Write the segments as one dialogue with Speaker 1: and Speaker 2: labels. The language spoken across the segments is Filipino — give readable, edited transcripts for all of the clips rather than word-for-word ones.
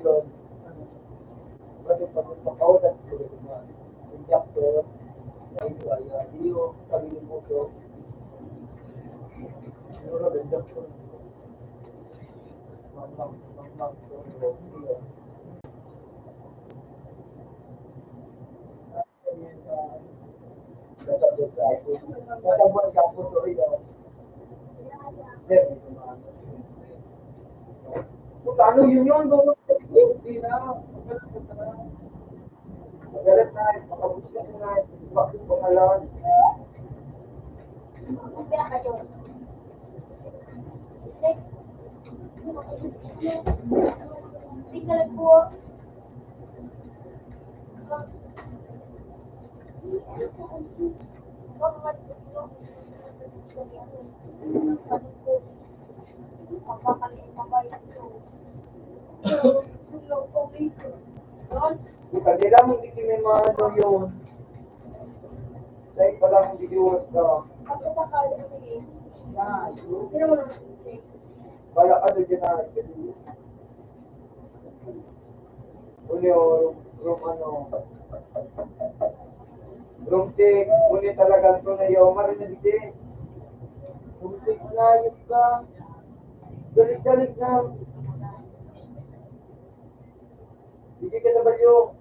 Speaker 1: doon. Pati pagkakaudat sila naman. Yung doctor, ay kaya, hindi yung sabi ni Puso, siguro yung doctor, mamang, Natagpuan ka po, sorry daw. Kung ano yun, hindi na. Magalit na, makabusin na, bakit pangalan. Di kanila mo hindi kinimano yun. Dahil pala hindi diwas ka. Bala ka na dyan na. Uli o, room ano. Room 6, uli talagang ito na yung marinig din. Room 6 na, yun ka. Dalik-dalik na. Hindi ka sa balyo.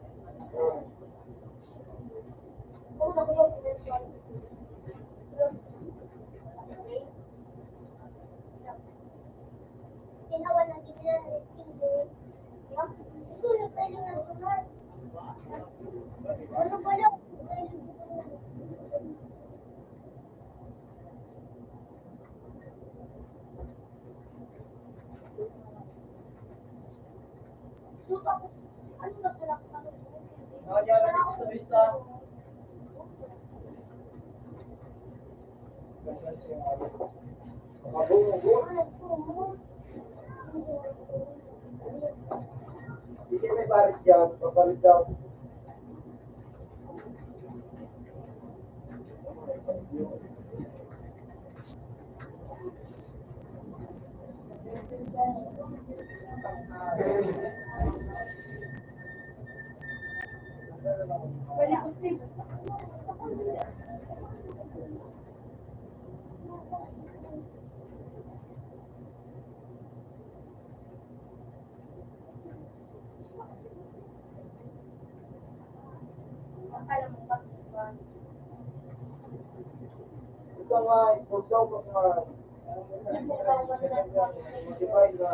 Speaker 1: Hindi ka may barit dyan, papalit daw. Ito nga, ipagdaw ko nga. Divide na.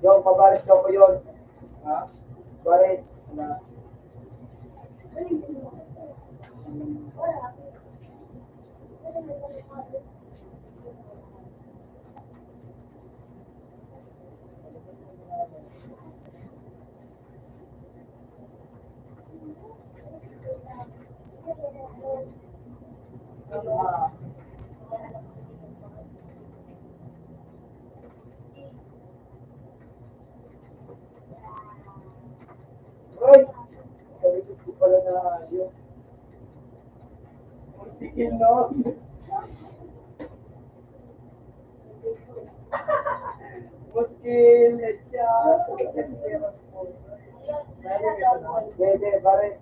Speaker 1: Yo, pabalit daw ko yun. Ha? Barit. Na. Hoy! Sabi ko pala na yun. Tigil no? Muskil, headshot. Dede, barit.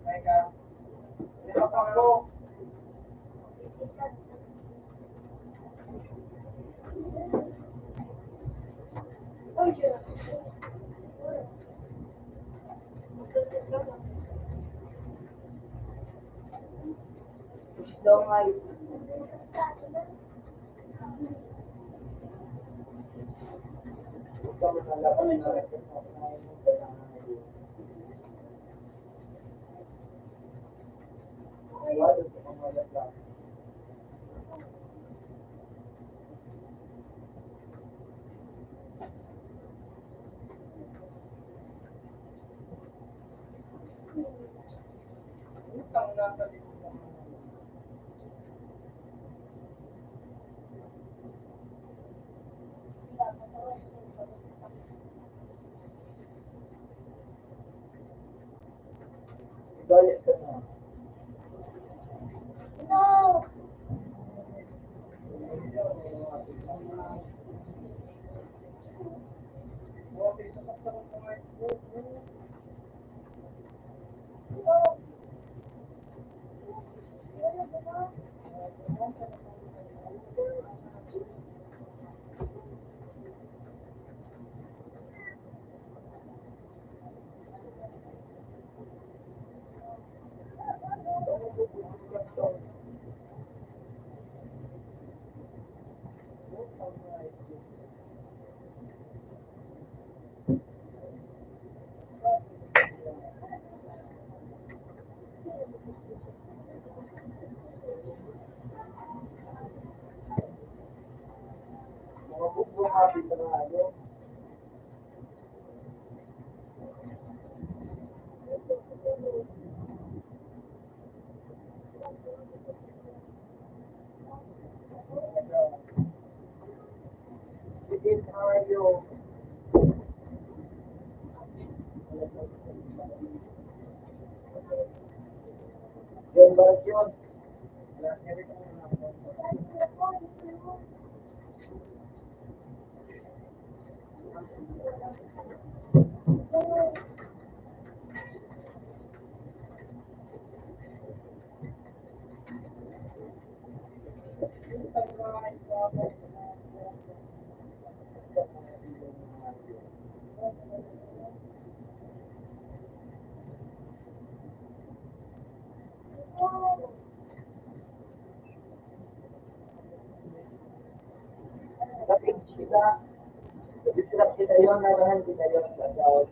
Speaker 1: Nilapak mo. Daw nga yun. Huwag ka manalapan na Galit ka na. Mga bumati ka na ano. Sige tayo. Yun ba yun? Sa page kita, distrap kita yun, narahan kita yun sa tawag.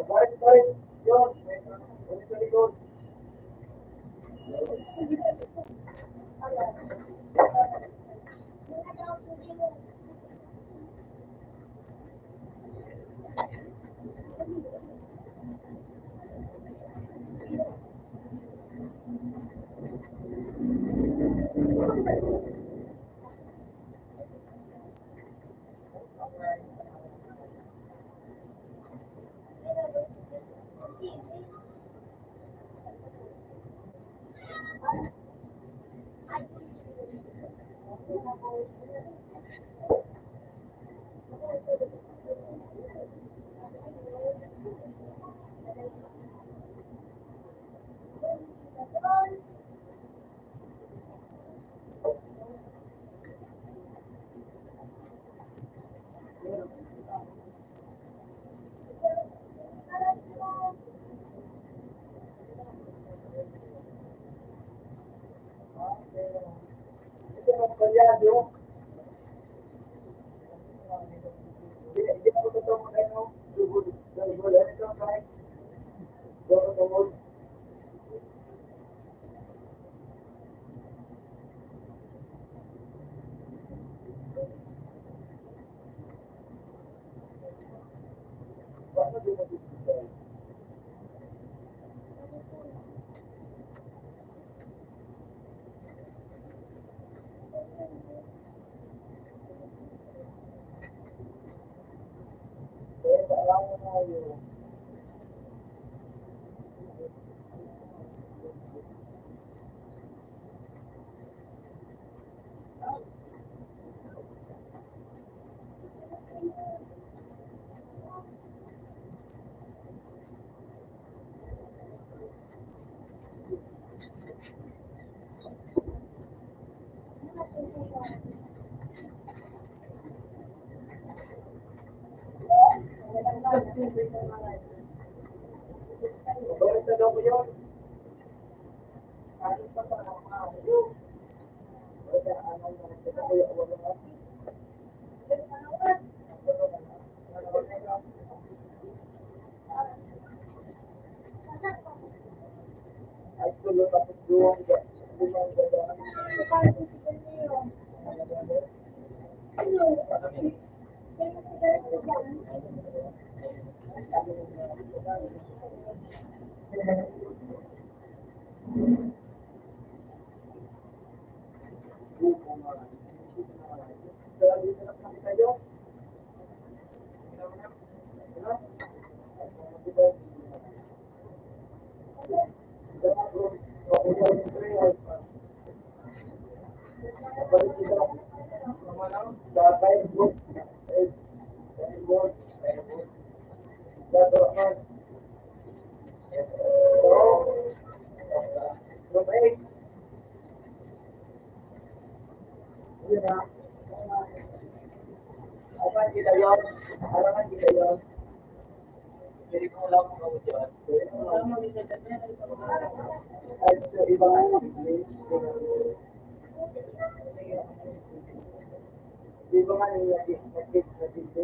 Speaker 1: Balik, yun. Balik sa likod. Ito ang kalyado. Hindi ako totoo ano. Dugod. Dugod. Ano ito ang kahit? Dugod. Paano dugod ito? Kaya sa alam mo na yun. Balik na daw ko yun. Ay, tulo tapos doon. Di ba nga nila nag-get na dito?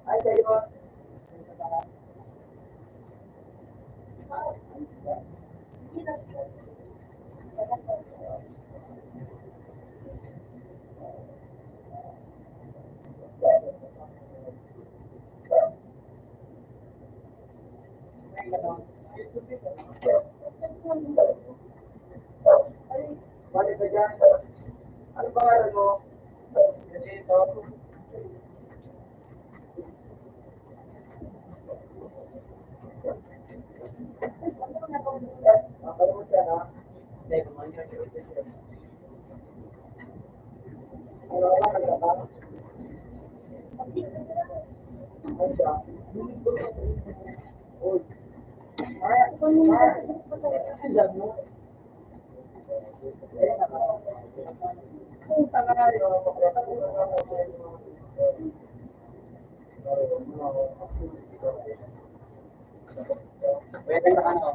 Speaker 1: Ay, kayo. Balik ka dyan. Ano pangalan mo? Dito. Nakalimut yan, ha? Hindi, kumain ka. Ano ka ba? Nagkaka? Ano siya? Uy. Ay, ay. Mo? Kung tayo, pwede na ano?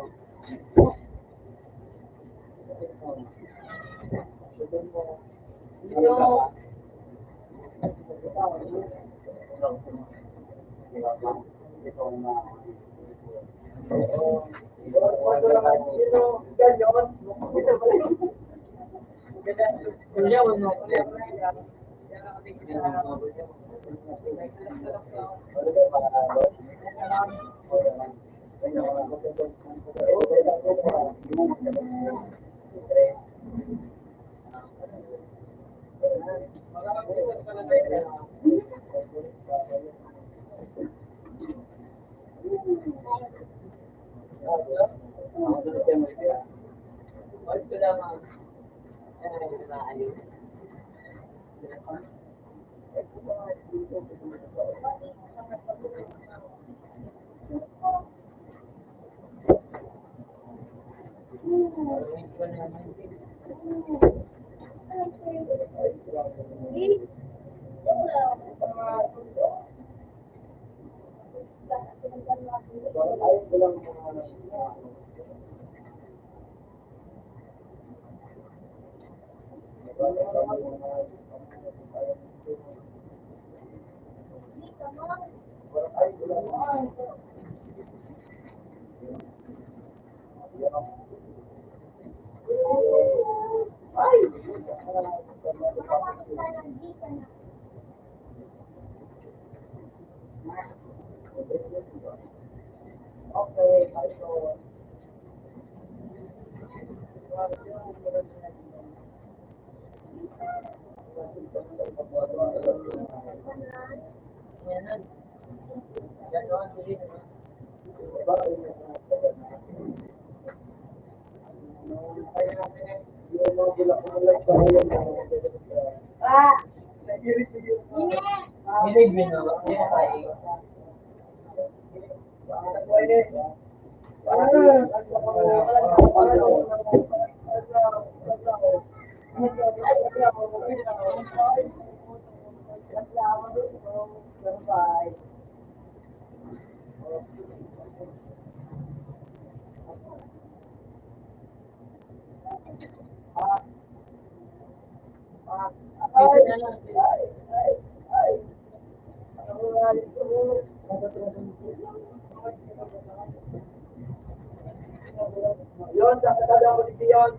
Speaker 1: Yon, kakatala ko dito yun.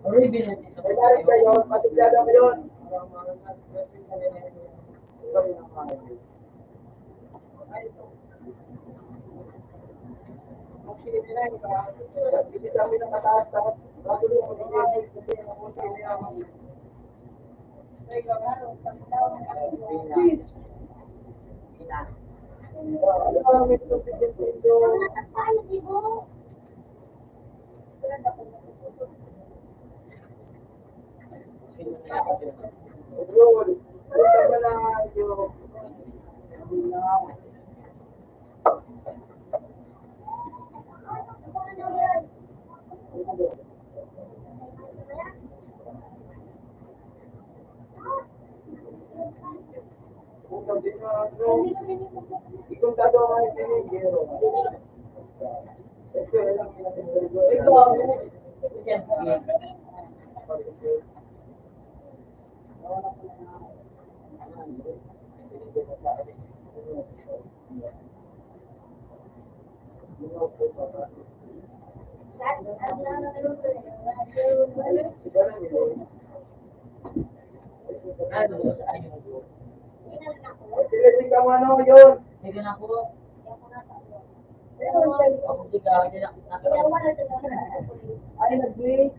Speaker 1: May narin ka yun, matigyada ko yun. Hindi kami nakataas, tapos natuloy ko dito. Ikong tado ang pinigero. Pilitin ka mo ano yun. Ay, nag-wait.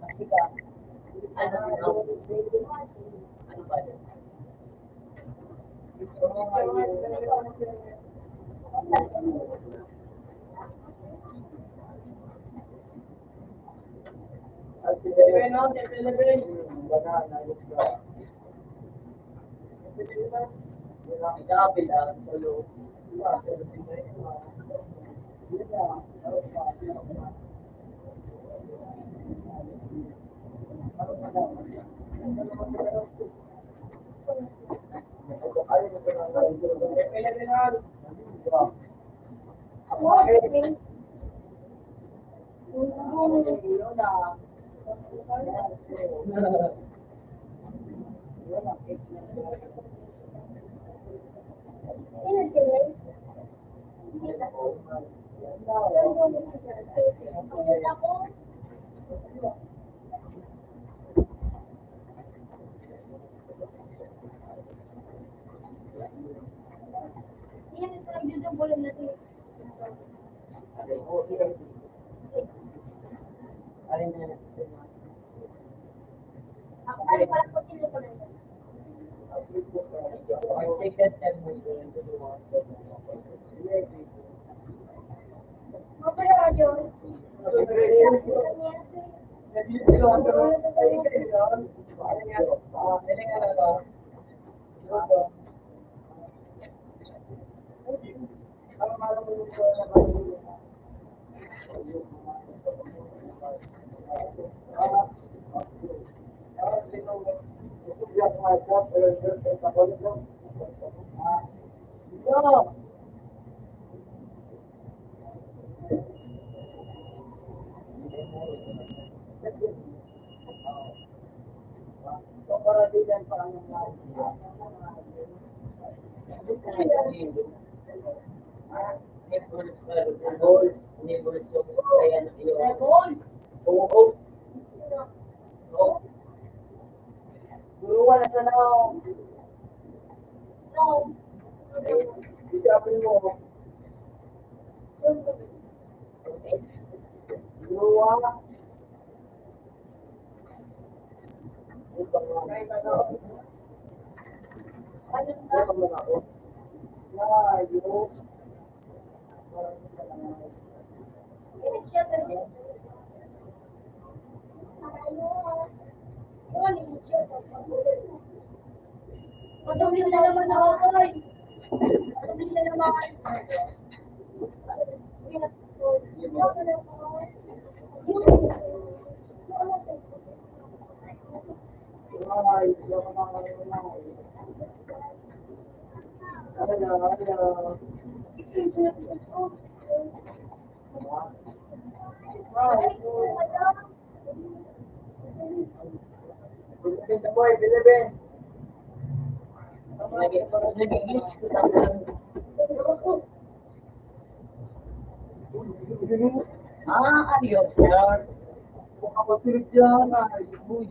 Speaker 1: Wala sa lao. Isapin mo. Luwa.
Speaker 2: Patuloy na naman ako, Toy. Patuloy na naman.
Speaker 1: Bilibin.
Speaker 2: Ayos, sir.
Speaker 1: Kapatid dyan, yung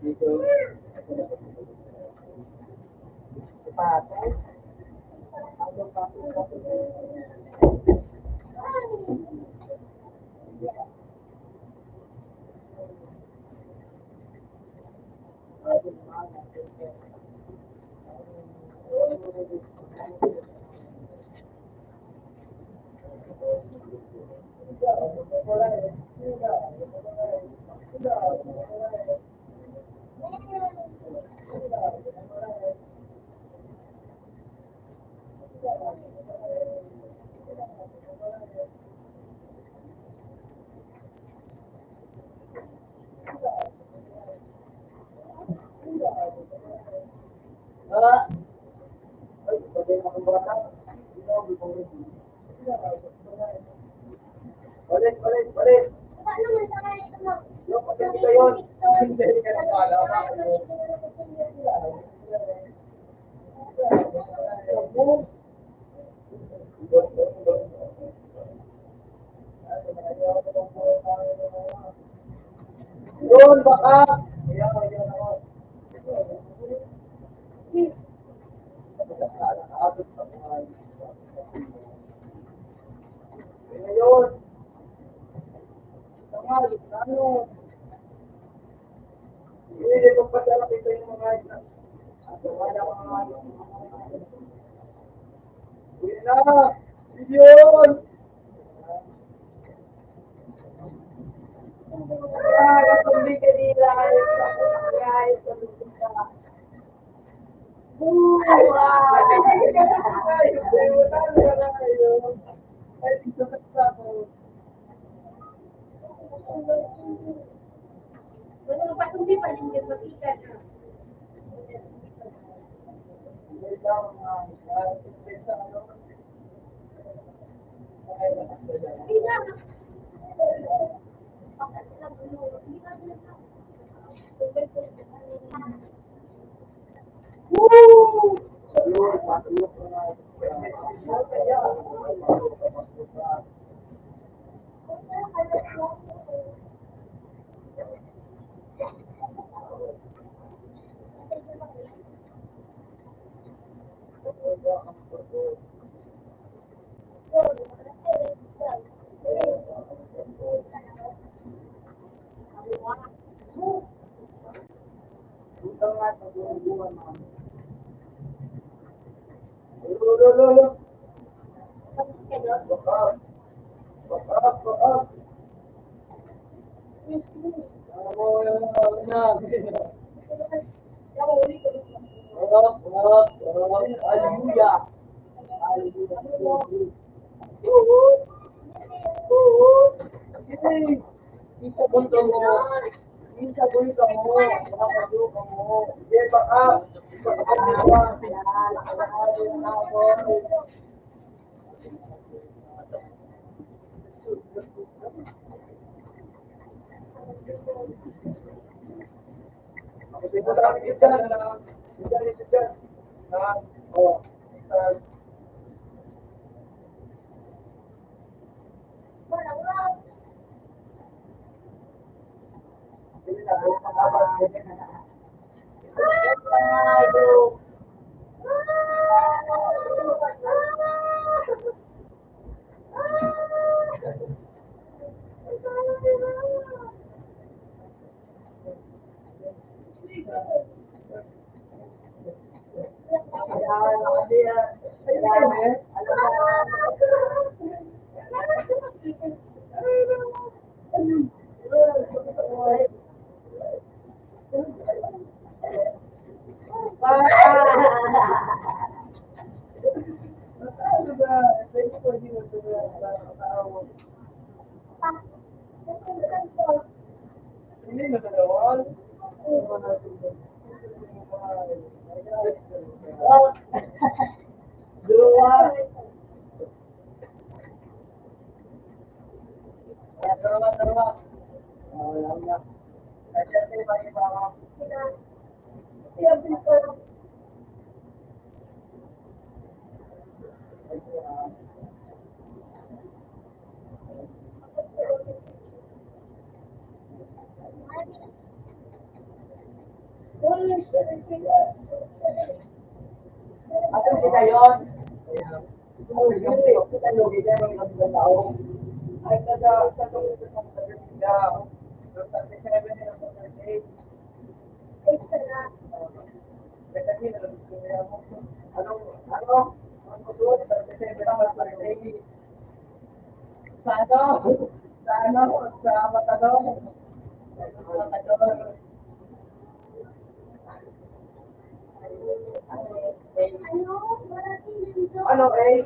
Speaker 1: dito. Patay. Balik, balik, balik.
Speaker 2: Paano mo sa kanya ito mo?
Speaker 1: Yung pagkakita ka yun. Hindi ka na pala. Yun, baka. Ayan, ayan ako. Ngayon, tama, ano? Hindi ko pa sa ito yung mga wala ko mga yun na! Yun! Katuli ka nila! Kahit katuli ka!
Speaker 2: Wala mo pasumbi pa din yung mag-ikan na. Hallelujah. Isa bunto mo. Isa bunto mo. Makakaduka mo. Hindi baka. Ato kita yun. Kita yun. Kita yung tao. Ay, kada sa itong sa 37 nila sa 38. Ang kusuot, 37 lang, 38. Sa ano? Sa ano? Sa Matador. Matador. Ano eh?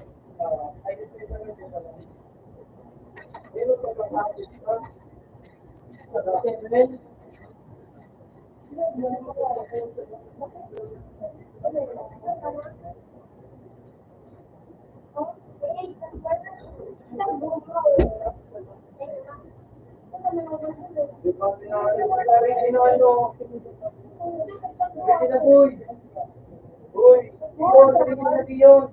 Speaker 2: Ay, description mo dito lang. Meron pa ba ang description? Sa 7?
Speaker 1: Ready na, boy. Boy, Dion, ready na, Dion.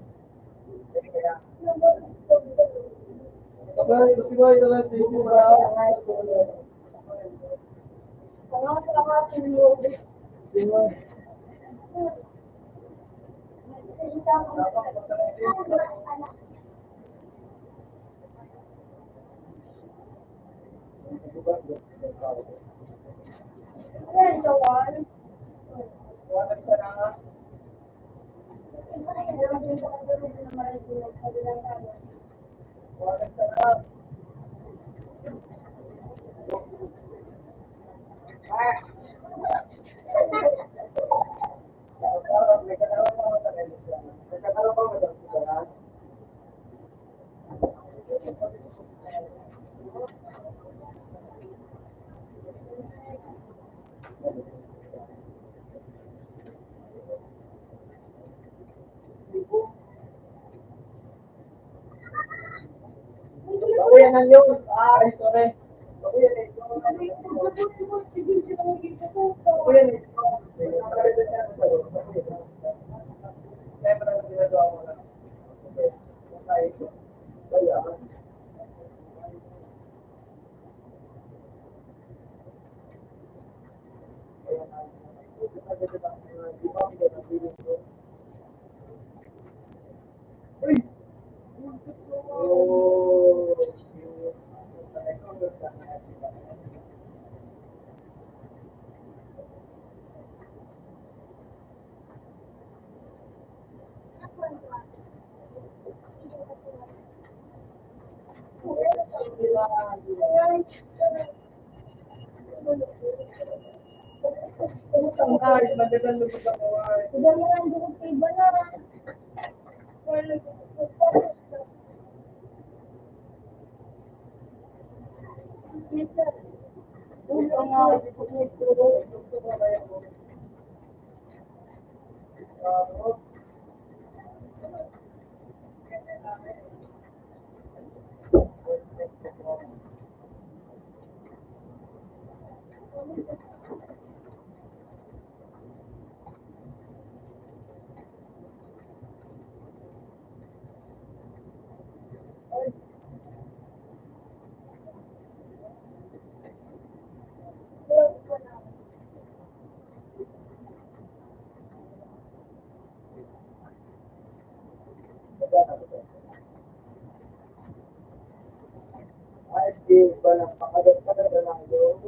Speaker 1: Sabay, sabay, sabay, thank you, ba? Dion. Ako yan ang yun. Ay, sorry. Ako yan eh. Ako yan eh. Kaya pala ang ginagawa mo na. Okay. Kaya. Ay, di ba lang pakagat-kagat na lang yun?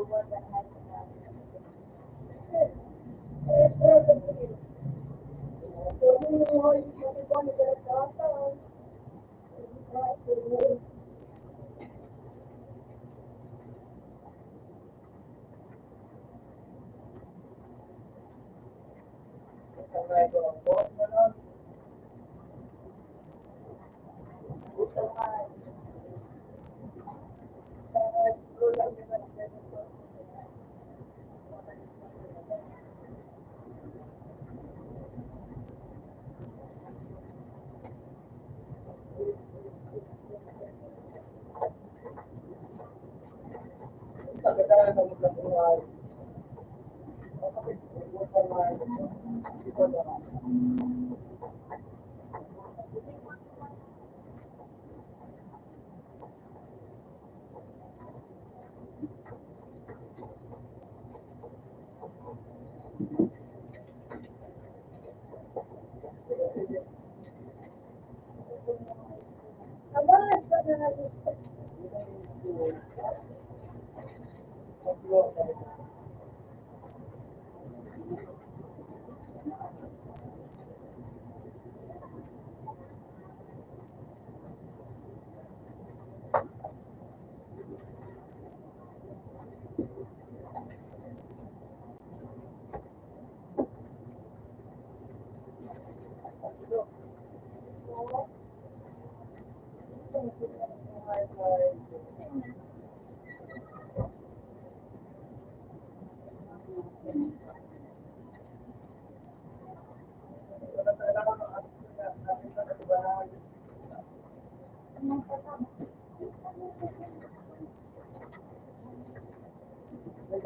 Speaker 1: Ay,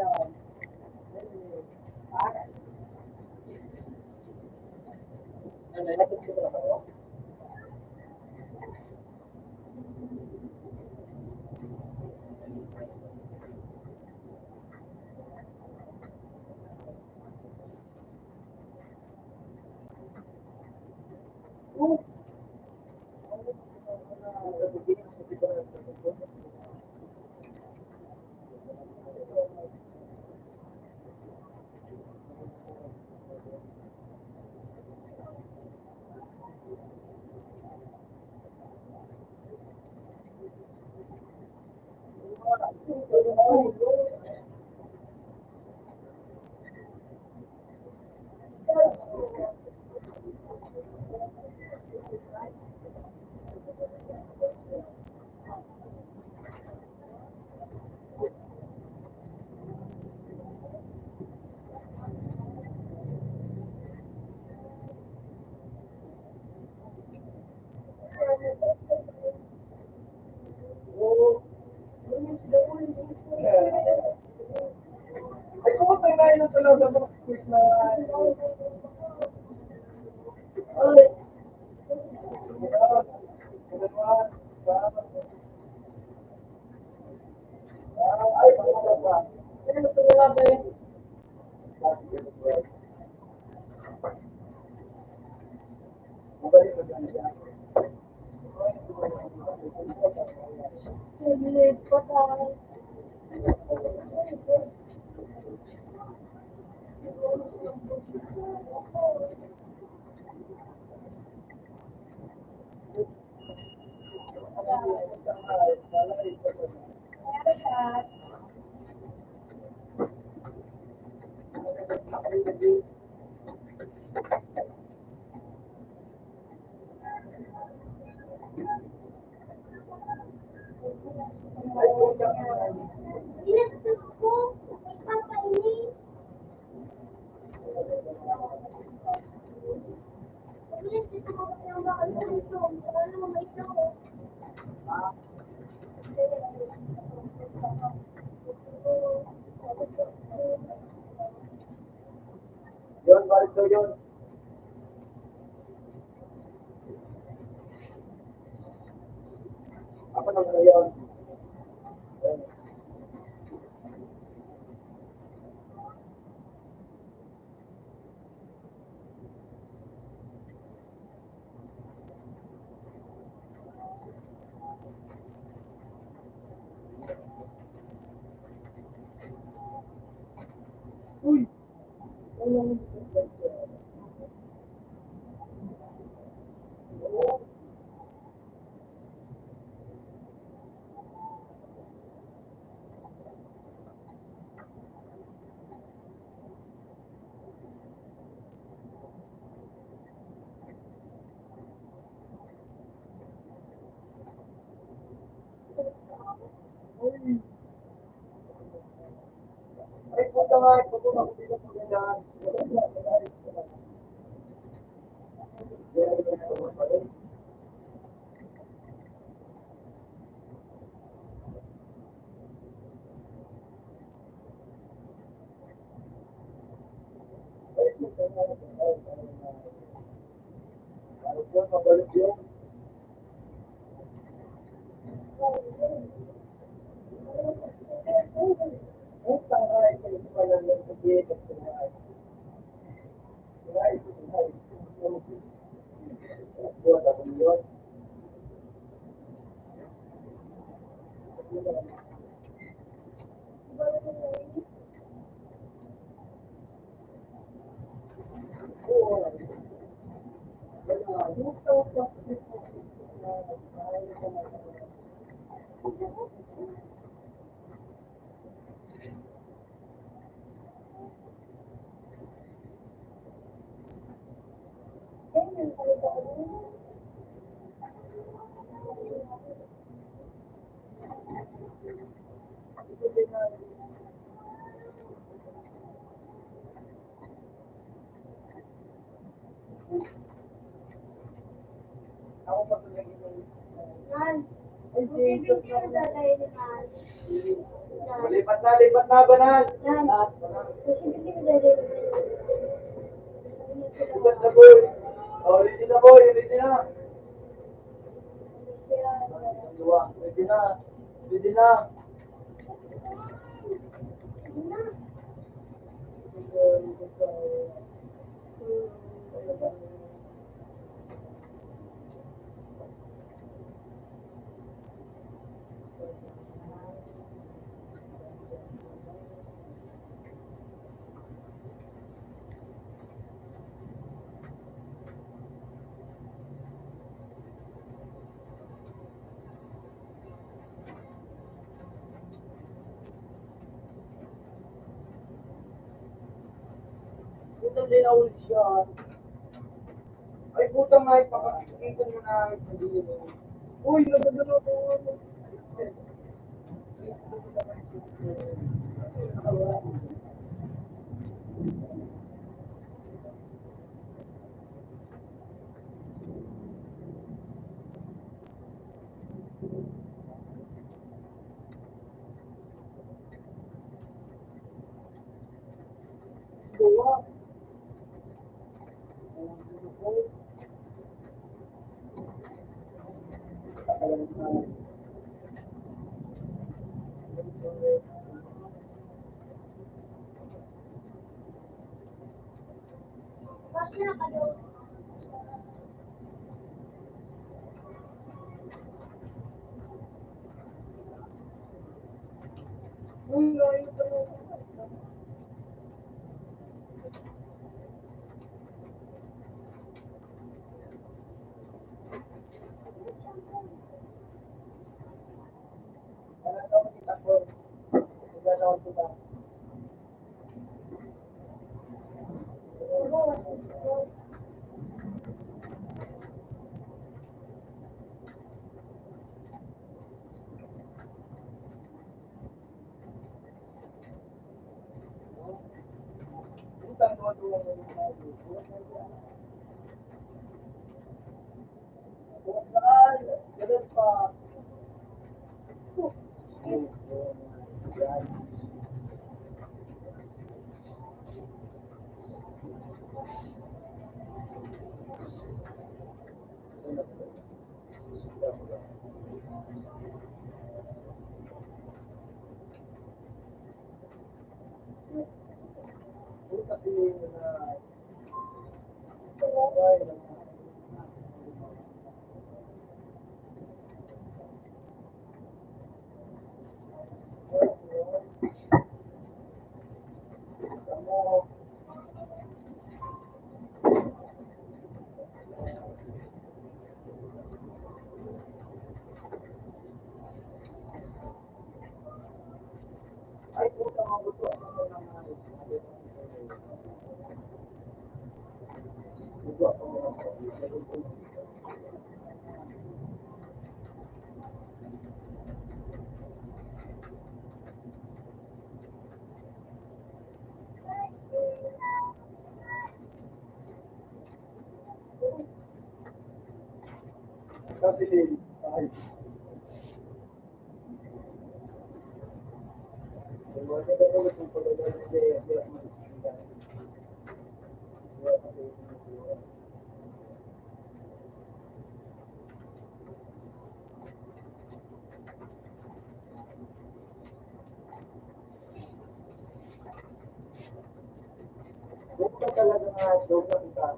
Speaker 1: kung tayo na talaga mga quick na... Ay, ay, ba? Ano ito na ba eh? Yun, balik daw yun. Ako na ngayon. Uy! Ay, punta nga, pupunta ko dito sa ganyan. Balik yun, mabalik yun. Ay, tangay, kayo pala lang sa dito. Ay, buwan ako yun. Ako pa sa naging
Speaker 2: Ay, Jesus
Speaker 1: Lipat na, banal. Lipat na, boy. Oh, ready na, boy. Ready na. Ready na. Ready na.
Speaker 2: Ito din ako siya.
Speaker 1: Ay, puta nga, ipakakita mo na.
Speaker 2: Uy, nagagano ko. Gawa. Uy, layo ka na. Ganun pa. Ay, puta nga gusto ako ng kasi ay, gusto talaga nga doon na kita.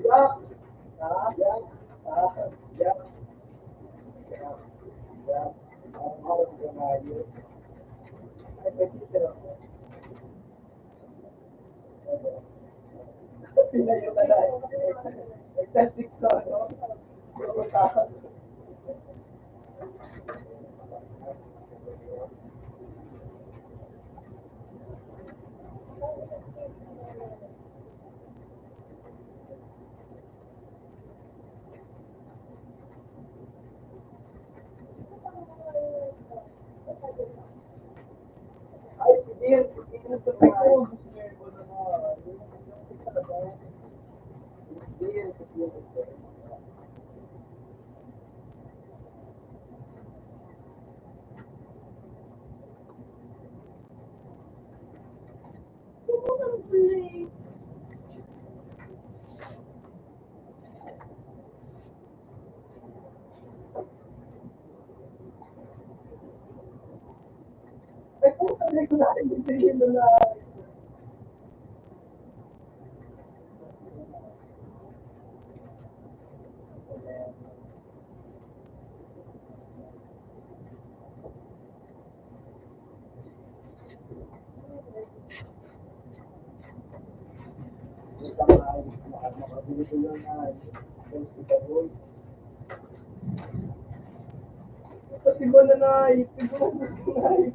Speaker 2: Yak! Yak! Yak! Yak! Ang harap ka nga yun. Ay, kasi sila. Pinayo ka na. Nagtasik sa ano. Ay, puta, hindi ko na ibigay na. Kasi ba na siguro gusto na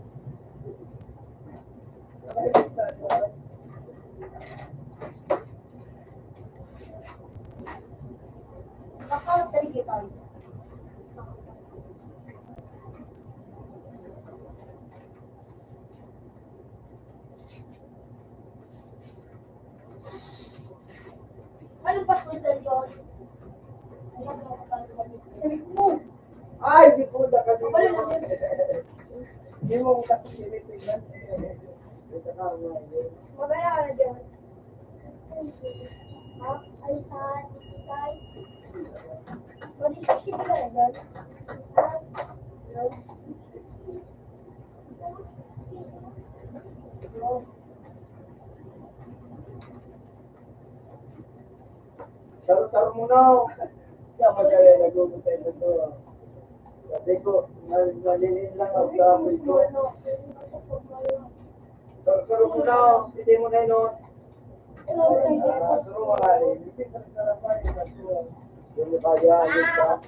Speaker 3: Ano ba po ito, Diyos?
Speaker 2: Ay, di po na kasi. Hindi mo kasi sinitignan. Ito na nga.
Speaker 3: Magaya na Diyos. Ay, size. What is your ship ka na, Diyos?
Speaker 2: Taro-taro muna. Kaya magkaya nag-uusap sa ito to. Sabi ko, nalilin lang ako sa apoy ko. Taro-taro muna. Sisi mo na yun. Taro mga rin. Sisi ka sa sarapan. Yung kaya agad ka.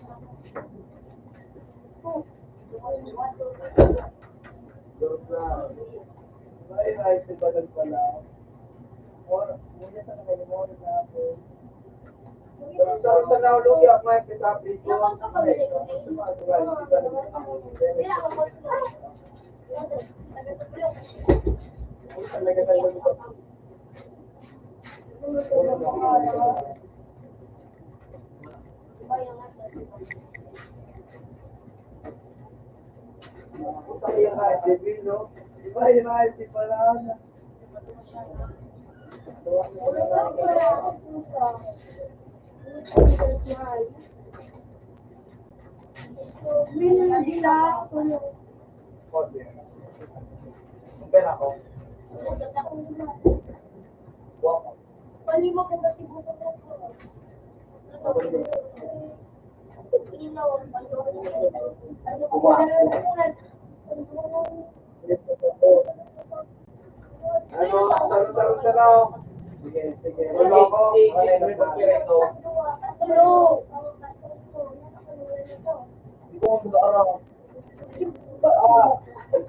Speaker 2: Doon na. Ay, si Balag pala. Muna sa nakalimutan na ako. Sa naulog yung mga pisapi ko. Talaga tayo ito. Tayo yung IDB, no? Diba yung IDB pala? Pera ko. Wow.
Speaker 3: Palima ko kasi buko ko.
Speaker 2: Ano, saro-saro. Sige, sige. Wala ko. Wala na ito. Hindi ko mag-aaraw.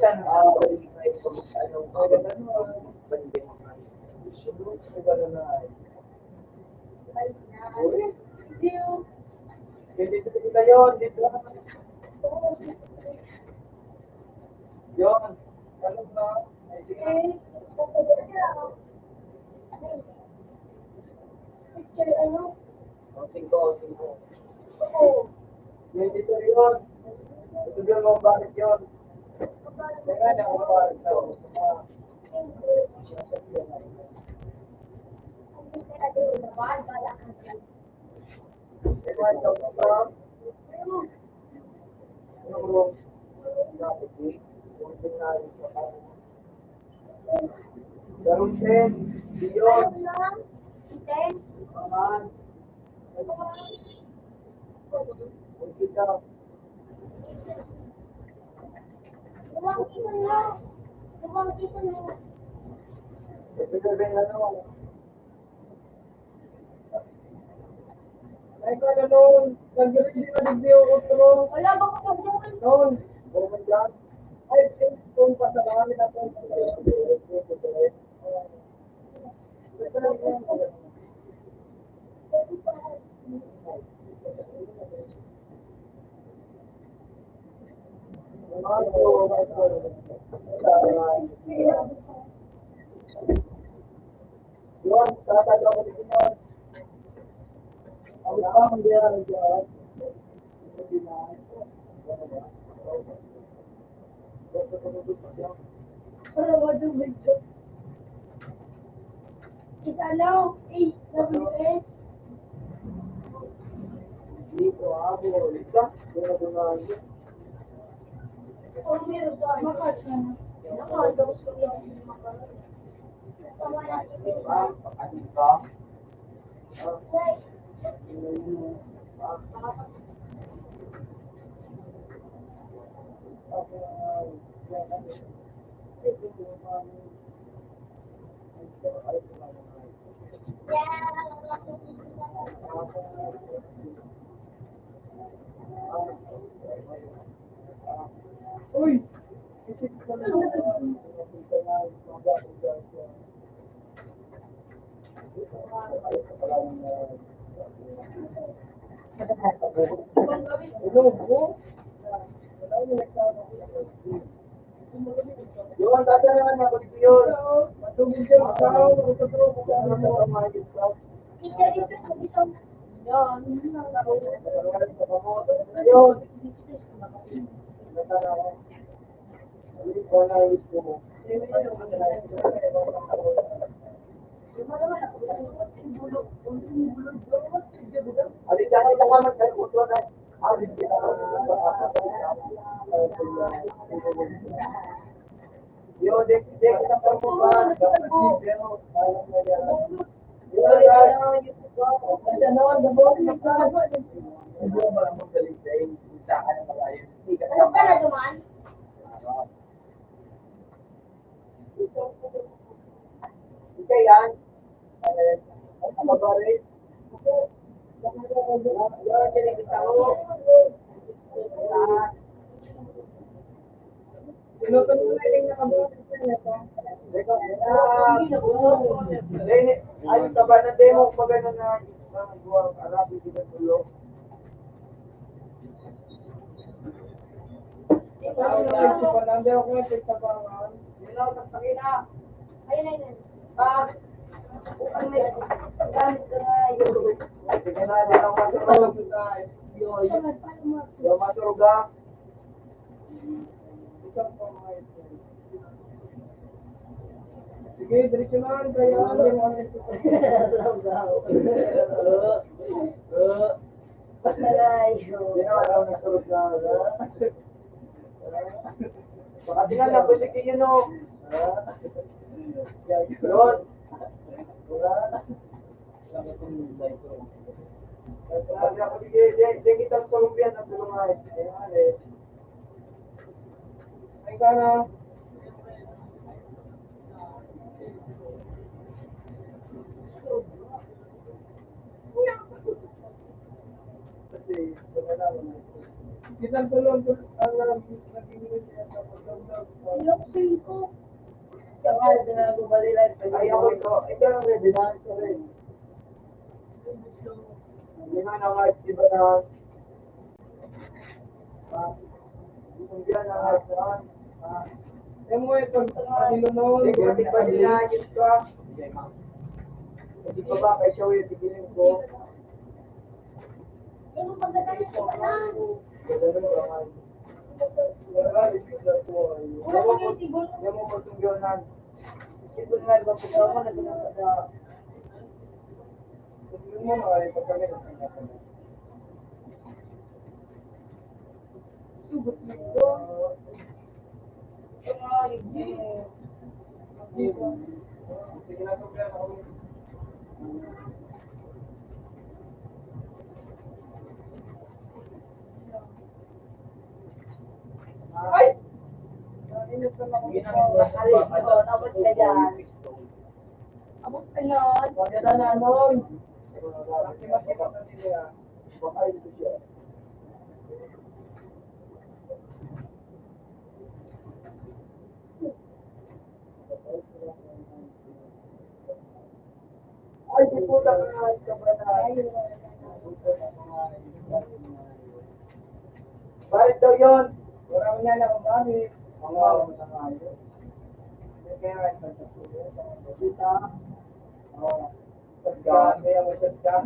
Speaker 2: Saan? Dito kita yun. Dito lang. Yun. Ano na? Ay, sige na.
Speaker 3: Picture ano?
Speaker 2: Singko. Yun, dito yun. Ito yun mo bakit yun. Kaya nga, ako bakit na. Ito ito pa. Yung room. Dapat eh. Yung scenario ko. Garun din. Diyon. Aman. Kung kita. Ito na rin ano. Ay ko na noon. Nag-ready na nag-video ko pero.
Speaker 3: Wala ba ko pag-join?
Speaker 2: Noon. Buman dyan. Ay, kung pasalamin ako. Tatalo ko din yun. Ang tama hindi na nag-job. Hindi na.
Speaker 3: Para madumig ko. Isa lang, AWS.
Speaker 1: Dito, abo. Ika. Doon.
Speaker 3: O meron sa makat na. Naman, tapos ko yung makat. Wala natin.
Speaker 1: Pakasin ka.
Speaker 3: Guys,
Speaker 2: Uy! Isip ko na.
Speaker 1: Yun, dadalaman na ako dito yun.
Speaker 2: Matugin ka sa tao, matutulog ko ano mo ang mga discount.
Speaker 3: teacher is ko dito.
Speaker 2: Yan.
Speaker 1: Yun. Wala yung gusto mo. Alin dahil na kaman kayo utwa na. Alin dito. Yo, dek kita perlu ba?
Speaker 3: Ano ka na duman?
Speaker 1: Ika yan. Ano ba rin? Yan, yan kita mo. Ay, taba na demo pag ano na guwang Arabi di ba tulo? Yun lang, saksakin na.
Speaker 3: Ayun, ayun.
Speaker 1: Ah,
Speaker 3: Ang may gamit ko na yun.
Speaker 1: sige na, di lang masurog. Yung masurog ka.
Speaker 2: Sige, diretso na. Kaya ano yung
Speaker 1: Hindi naman ako nagsurog na. Baka tingnan na, pwede yun o. Yun. Sabi ako, di kita surog yan ang tulungan.
Speaker 2: Ay ka na.
Speaker 1: Kasi,
Speaker 2: Kitang tulong ang nag-inulit niya sa pagdamdam.
Speaker 3: Loksin ko.
Speaker 1: ay ako ito. Ito lang rin, dinahan sa rin. Hindi na nga, iba na. Kung yan ang harap
Speaker 2: Yung mo ito, kanilunod.
Speaker 1: Hindi pa dinahan ka. Hindi pa ba kay Shawi, tigilin ko.
Speaker 3: Hindi mo pagkatanya ko pa lang.
Speaker 1: Ganun ba nga?
Speaker 3: Wala ko yung siguro.
Speaker 1: Yung mo pagtungyonan. Ito nga, di ba pagkawa na sinasada.
Speaker 2: Yung mo ay pagkalit.
Speaker 3: Sugot nito.
Speaker 2: Sige na, sobrang ako.
Speaker 1: Ay!
Speaker 2: Init na ako.
Speaker 3: Abot ka dyan. Abot ka nun.
Speaker 1: Maganda na nun.
Speaker 2: Makita na nila.
Speaker 1: Baka ito siya. Ay, di po lang nga ito ba na. Bakit daw yun?
Speaker 2: Marami na lang ang gamit.
Speaker 1: Mga na nga yun.
Speaker 2: Kaya ito sa tuloy.
Speaker 1: Kita. Shotgun, kaya mo shotgun.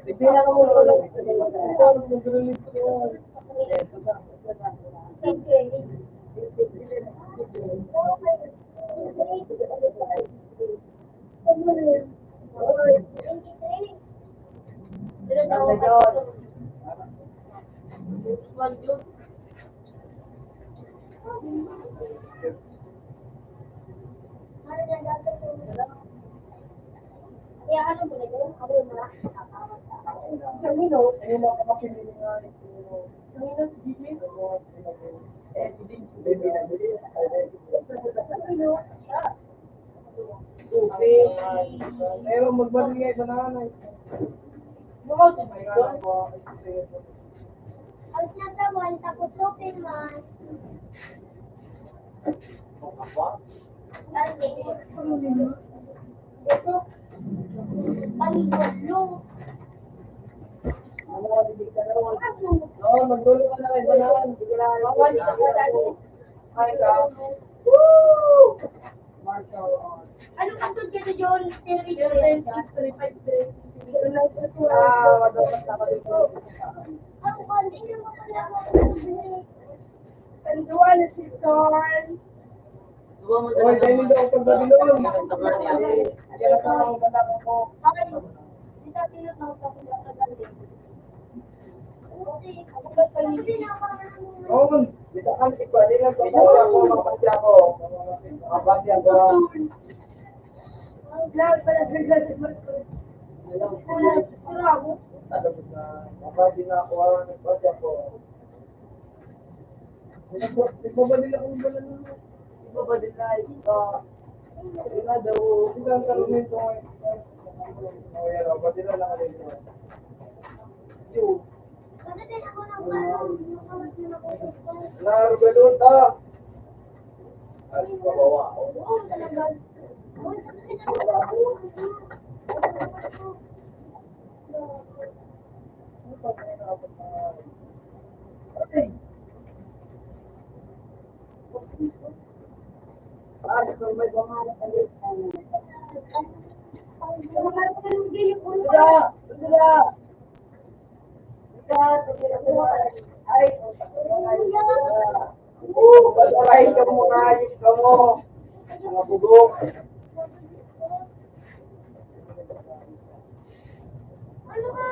Speaker 2: Bibila ka muna ulit.
Speaker 3: Ya, ano mo na yun? Ano mo na?
Speaker 2: Kanino? Ayun lang ako pinili nga. Kanino? Gigi? Eh, hindi na.
Speaker 3: Ano?
Speaker 1: Pero magbaligay sa nanay.
Speaker 3: Ang sasawan, tapos open man.
Speaker 2: Oo, magdulo ka na kay Banahan. Ay, ka. Marshall.
Speaker 3: Ano kasunod ka sa John?
Speaker 2: Madalas na ka dito.
Speaker 3: Ang konti na mo pala mo.
Speaker 2: Kanduan si Torn. Oy, dahil hindi ako pagbabilon. Kaya na ang bata ko.
Speaker 3: Bakit? Hindi ka tinatawag ako na kagaling. Hindi na ako
Speaker 1: Oo, dito ang ikwali na ako, makapasya ako. Makapasya ako.
Speaker 2: Lahat pala bigla si Marco. Sira ako.
Speaker 1: Makapasya na ako, nagpasya ako.
Speaker 2: Nagbabadil akong balan mo. Nagbabadil na ito. Hindi na daw.
Speaker 1: Hindi ang kalunin ko. Oh, yan, badila na ka dito.
Speaker 2: Yun.
Speaker 3: Kasi din ako ng parang nakawag na ako sa school.
Speaker 1: Narugalun ta. Ay, kawawa.
Speaker 3: Oo, talaga. Oo, talaga.
Speaker 2: Okay. So may bumangat ulit. Ay,
Speaker 1: Patay ka mo na, ayos ka mo. Mga bugok.
Speaker 3: Ano ka?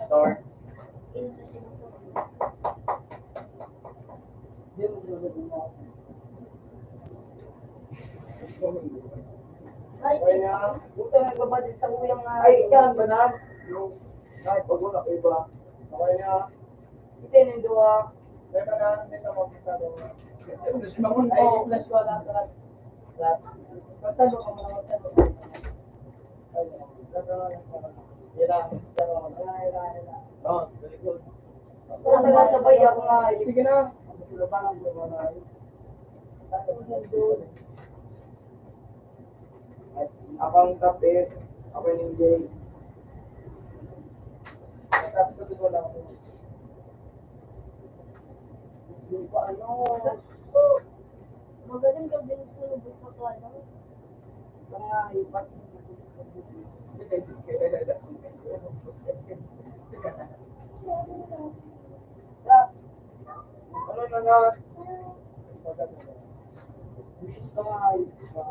Speaker 1: Store. Okay na.
Speaker 2: buta nagbabadil sa uyang nga.
Speaker 1: Ay, yan, banan. Yung, kahit pag wala, iba. Okay na.
Speaker 2: Ito yung dua.
Speaker 1: May banan, may tamapisa doon.
Speaker 2: Ay, plus wala lahat. Magtalo ka mga magtalo.
Speaker 1: Oh, very good.
Speaker 2: Sa sabay ako nga.
Speaker 1: Sige na. Ako ang kapit. Ako yung Jay. Tapos ko dito lang. Hindi pa ano.
Speaker 3: Magaling ka din sa lubos na ko, ano?
Speaker 1: Mga ipat. Ano na nga? Gusto nga ayos ba?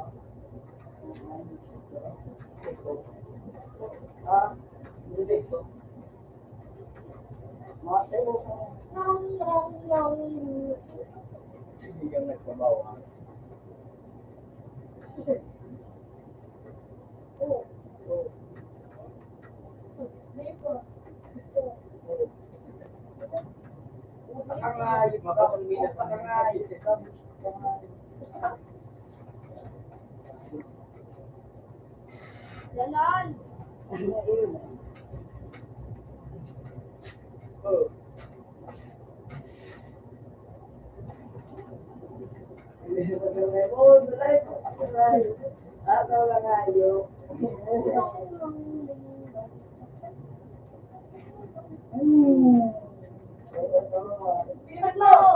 Speaker 1: Ha? Hindi ito. Mateo ko. Hindi ka nagsabawa. Makangayit, makapagminas, makangayit.
Speaker 3: Dalan.
Speaker 1: Oh. Oh, drive. Ano lang ayo.
Speaker 3: Bilisan mo.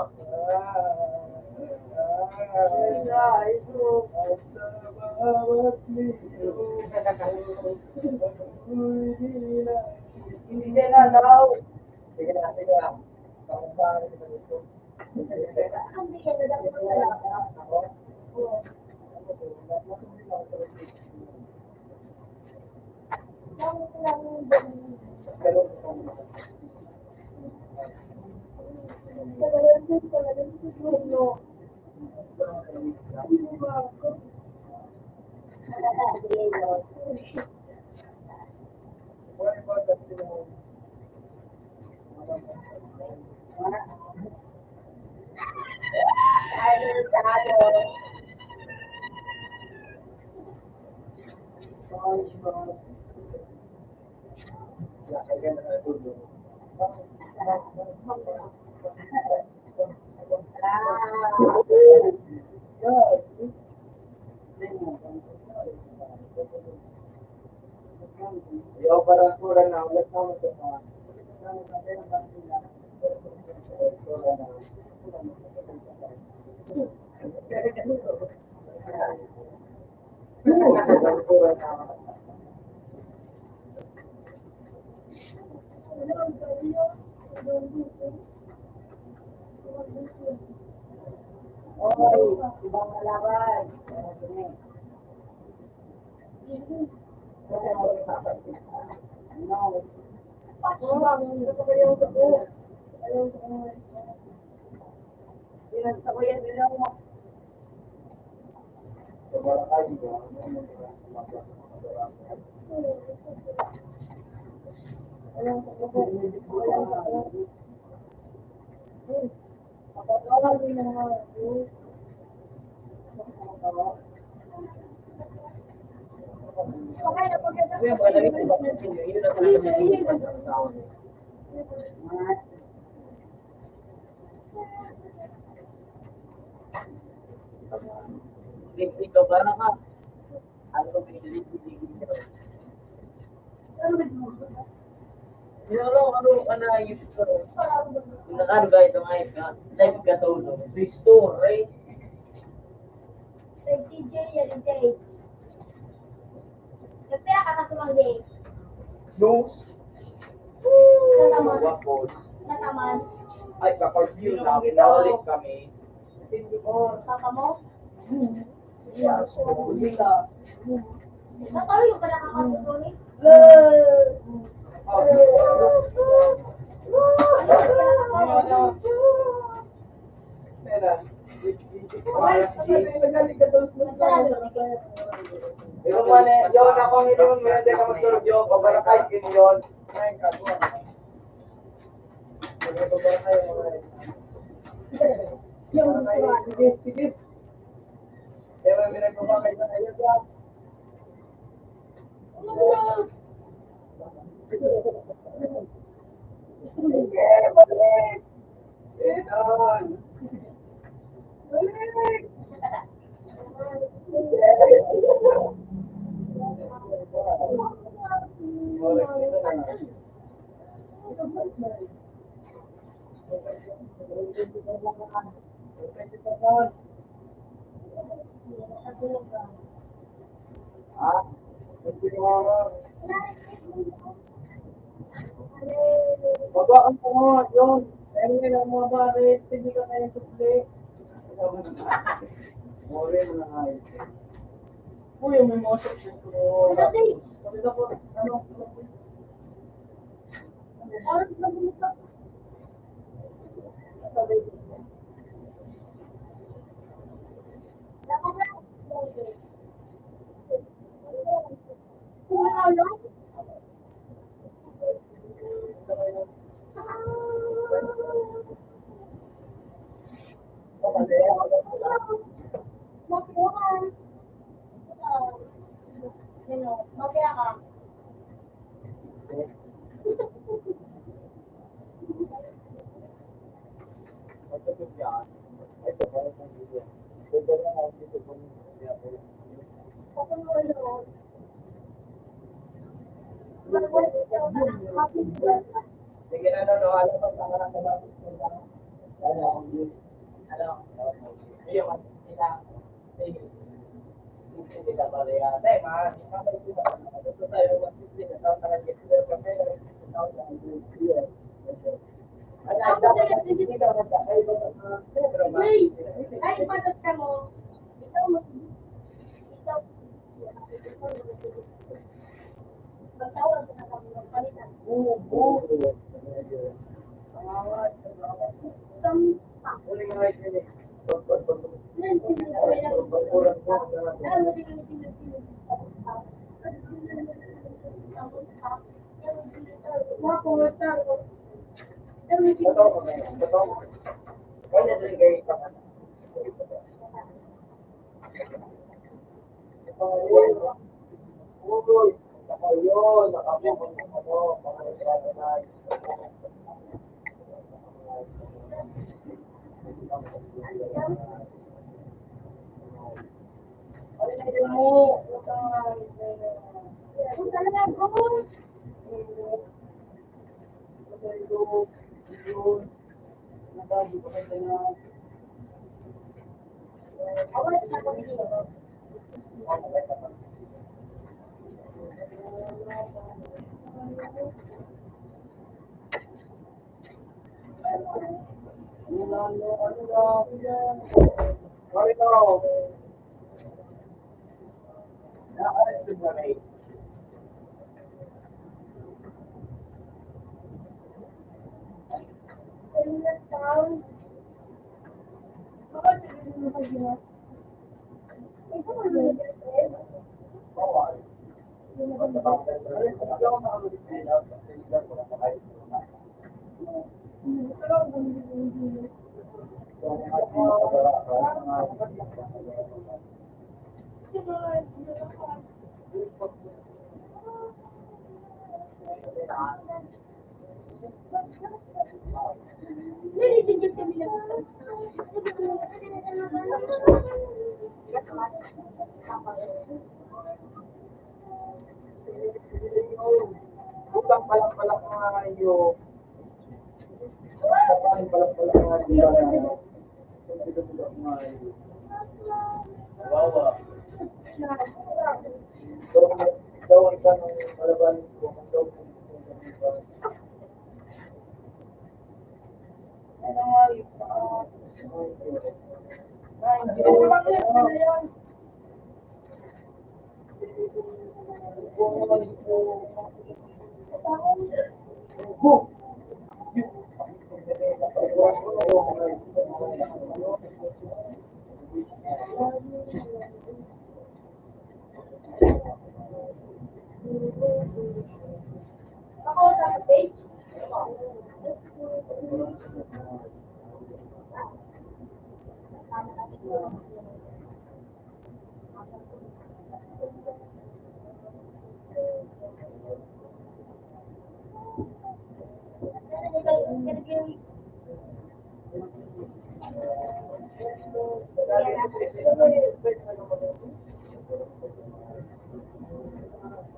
Speaker 1: Hindi na daw. Sige na, sige na.
Speaker 3: Ang bigyan na dapat ng talaga. Oo. Ang lang din. Talagang siguro.
Speaker 1: Yo, parang kurang na ulit na mo sa
Speaker 2: Oy, ibang kalaban. No. Hindi ko kayo ko. Sa ko yan nila mo.
Speaker 3: Okay na pagkatapos.
Speaker 1: Kuya, mga nalito ba? Yun na talaga ikaw ba na ka? Ano ba pinili? Ano ayos ko? Nakaruga itong ayos ka. Live ka to, no? Restore, right?
Speaker 3: Say CJ, yan ang Jay. Nagpira ka sa sumangge.
Speaker 1: News.
Speaker 3: Nataman.
Speaker 1: Wapos.
Speaker 3: Nataman.
Speaker 1: Ay, kapag-view na, pinaulit kami.
Speaker 3: Papa mo?
Speaker 1: Yeah, so, sila.
Speaker 3: Natalo yung pinakakagusto ni?
Speaker 1: Yung man eh, yun ako hindi mo hindi ka magsulog yun, pabarakay yun yun. Sige, sige. Ewan, may nagbabakay na kayo dyan. Sige, balik! Inon! Balik! Ah, baba ang pangot, yun. Pero yun ang mga barit, hindi ka kaya supli. Mori mo na nga yun. Uy, may mga supli ko.
Speaker 3: Ano, Sage?
Speaker 1: Sabi na po, ano?
Speaker 3: Oras na bumita. Ano? Sino? Mamaya ka. Ako mo ulo. Happy birthday.
Speaker 1: Sige na, no, alam mo, tangan ka lang. Yung, sila, hindi ka pala yan. Eh, makakabay ko ba? Ito tayo, 150 na taon, nakakita ko tayo, 150 taon,
Speaker 3: Ako kaya sige. Wait! Ay, patas ka mo. Ikaw mo. Ikaw. Magtawag ka na kami ng palitan.
Speaker 1: Uling mga itin eh. Totoo mo. Kaya na rin kayo pa. Uy, yun, nakapagod mo, pangalagaan na.
Speaker 3: Ladies and gentlemen,
Speaker 1: Utang palak-palak mga iyo. Utang palak-palak mga iyo. Wawa. Daw ang isang malaban ko. Ano nga yun? Ay, hindi ko yun.
Speaker 3: ako sa page.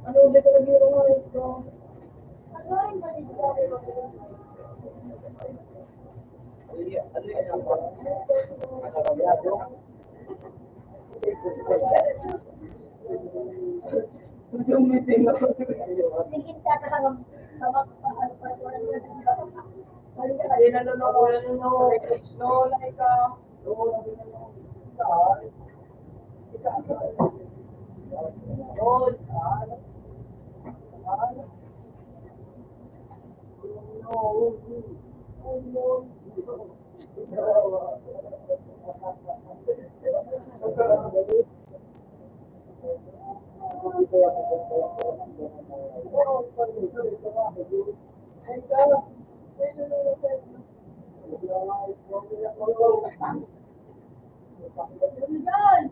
Speaker 1: Ano ulit ang nagiro mo ito?
Speaker 3: Ano rin ba dito?
Speaker 1: Ano yan ang mga? Ano kabyado? Yung meeting ako.
Speaker 3: Tingin ka na lang.
Speaker 1: Hindi na nanonood. No, like,
Speaker 3: Yan!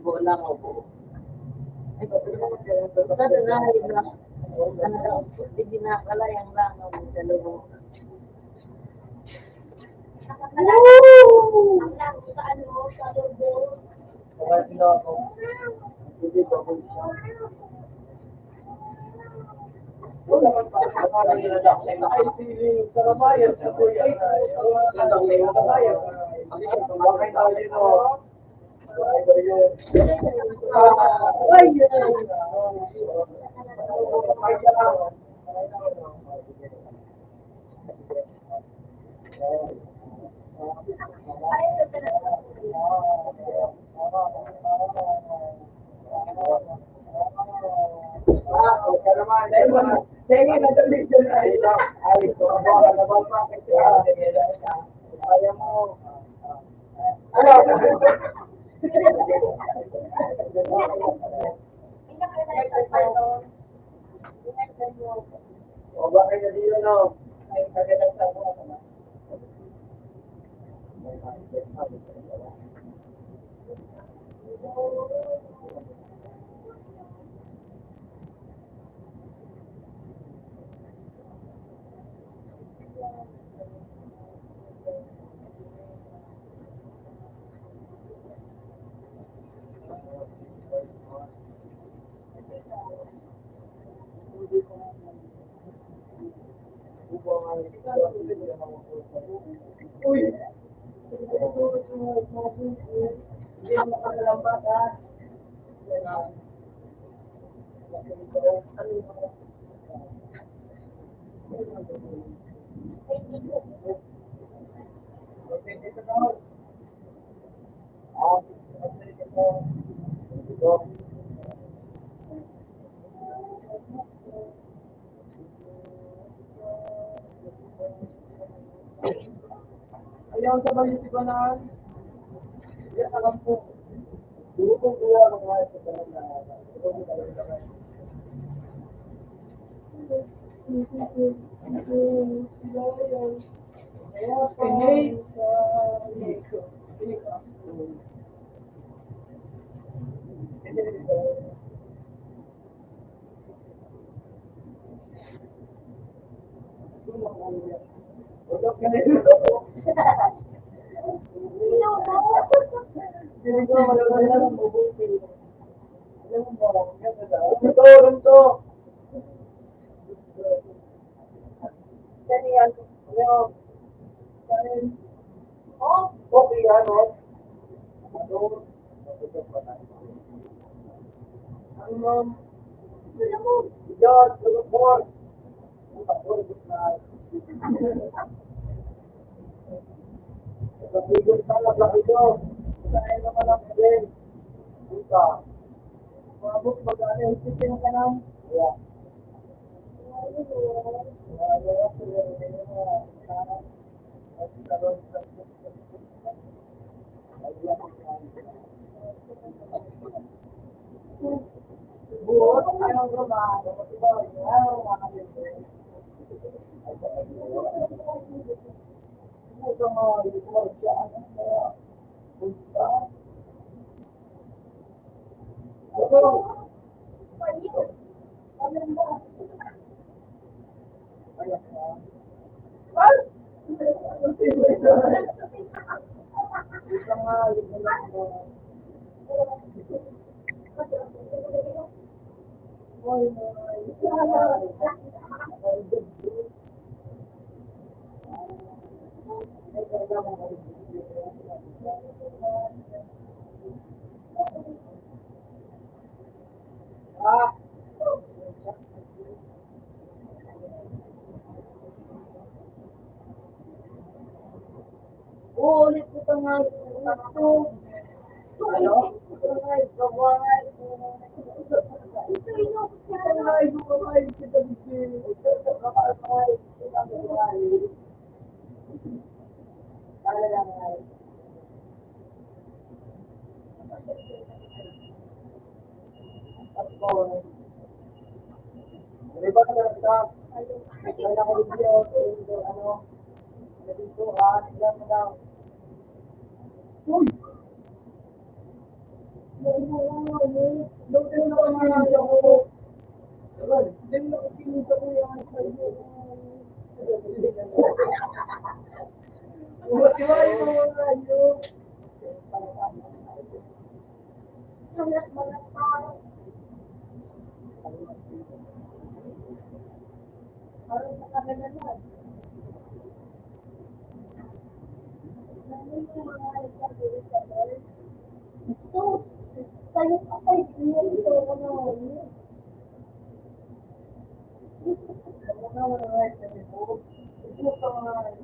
Speaker 2: Bola mo po. Basta na na ano daw, hindi nakalayang lang ang dalawang.
Speaker 3: Ang lang sa ano, sa lobo.
Speaker 1: Ayaw sa balik ko na. Yan alam ko. Dito ko kuya mga ito talaga. Okay, ano? Ano? Yan, tulog. Napigil ka na, lakido. Saan naman ang din? Puta. Mabuk, mag-ano, isipin ka na. Yeah. Buot, ayaw ko ba? Ayaw ko ba?
Speaker 3: Ulit ito nga ito.
Speaker 2: Ano?
Speaker 3: Ito nga ito. Gusto ino.
Speaker 2: Diba ka na may nakabigyo, ano, dito, ilan mo daw. Uy! Doon na kami ako. Doon na kinita ko yung Iwain mo mga yun.
Speaker 3: Malas tao.
Speaker 2: Parang sa kanila na.
Speaker 3: Ito. Tayo sa kayo. Ito ko na.
Speaker 2: Ano na mga ito? Ito ka mga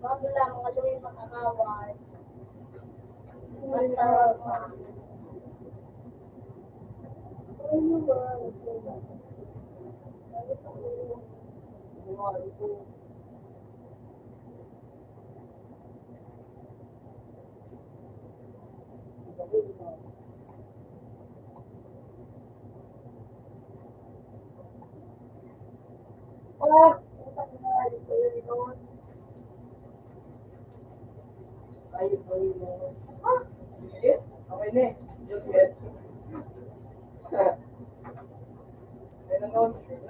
Speaker 3: Bago lang, ano yung makakawal.
Speaker 2: Okay na eh.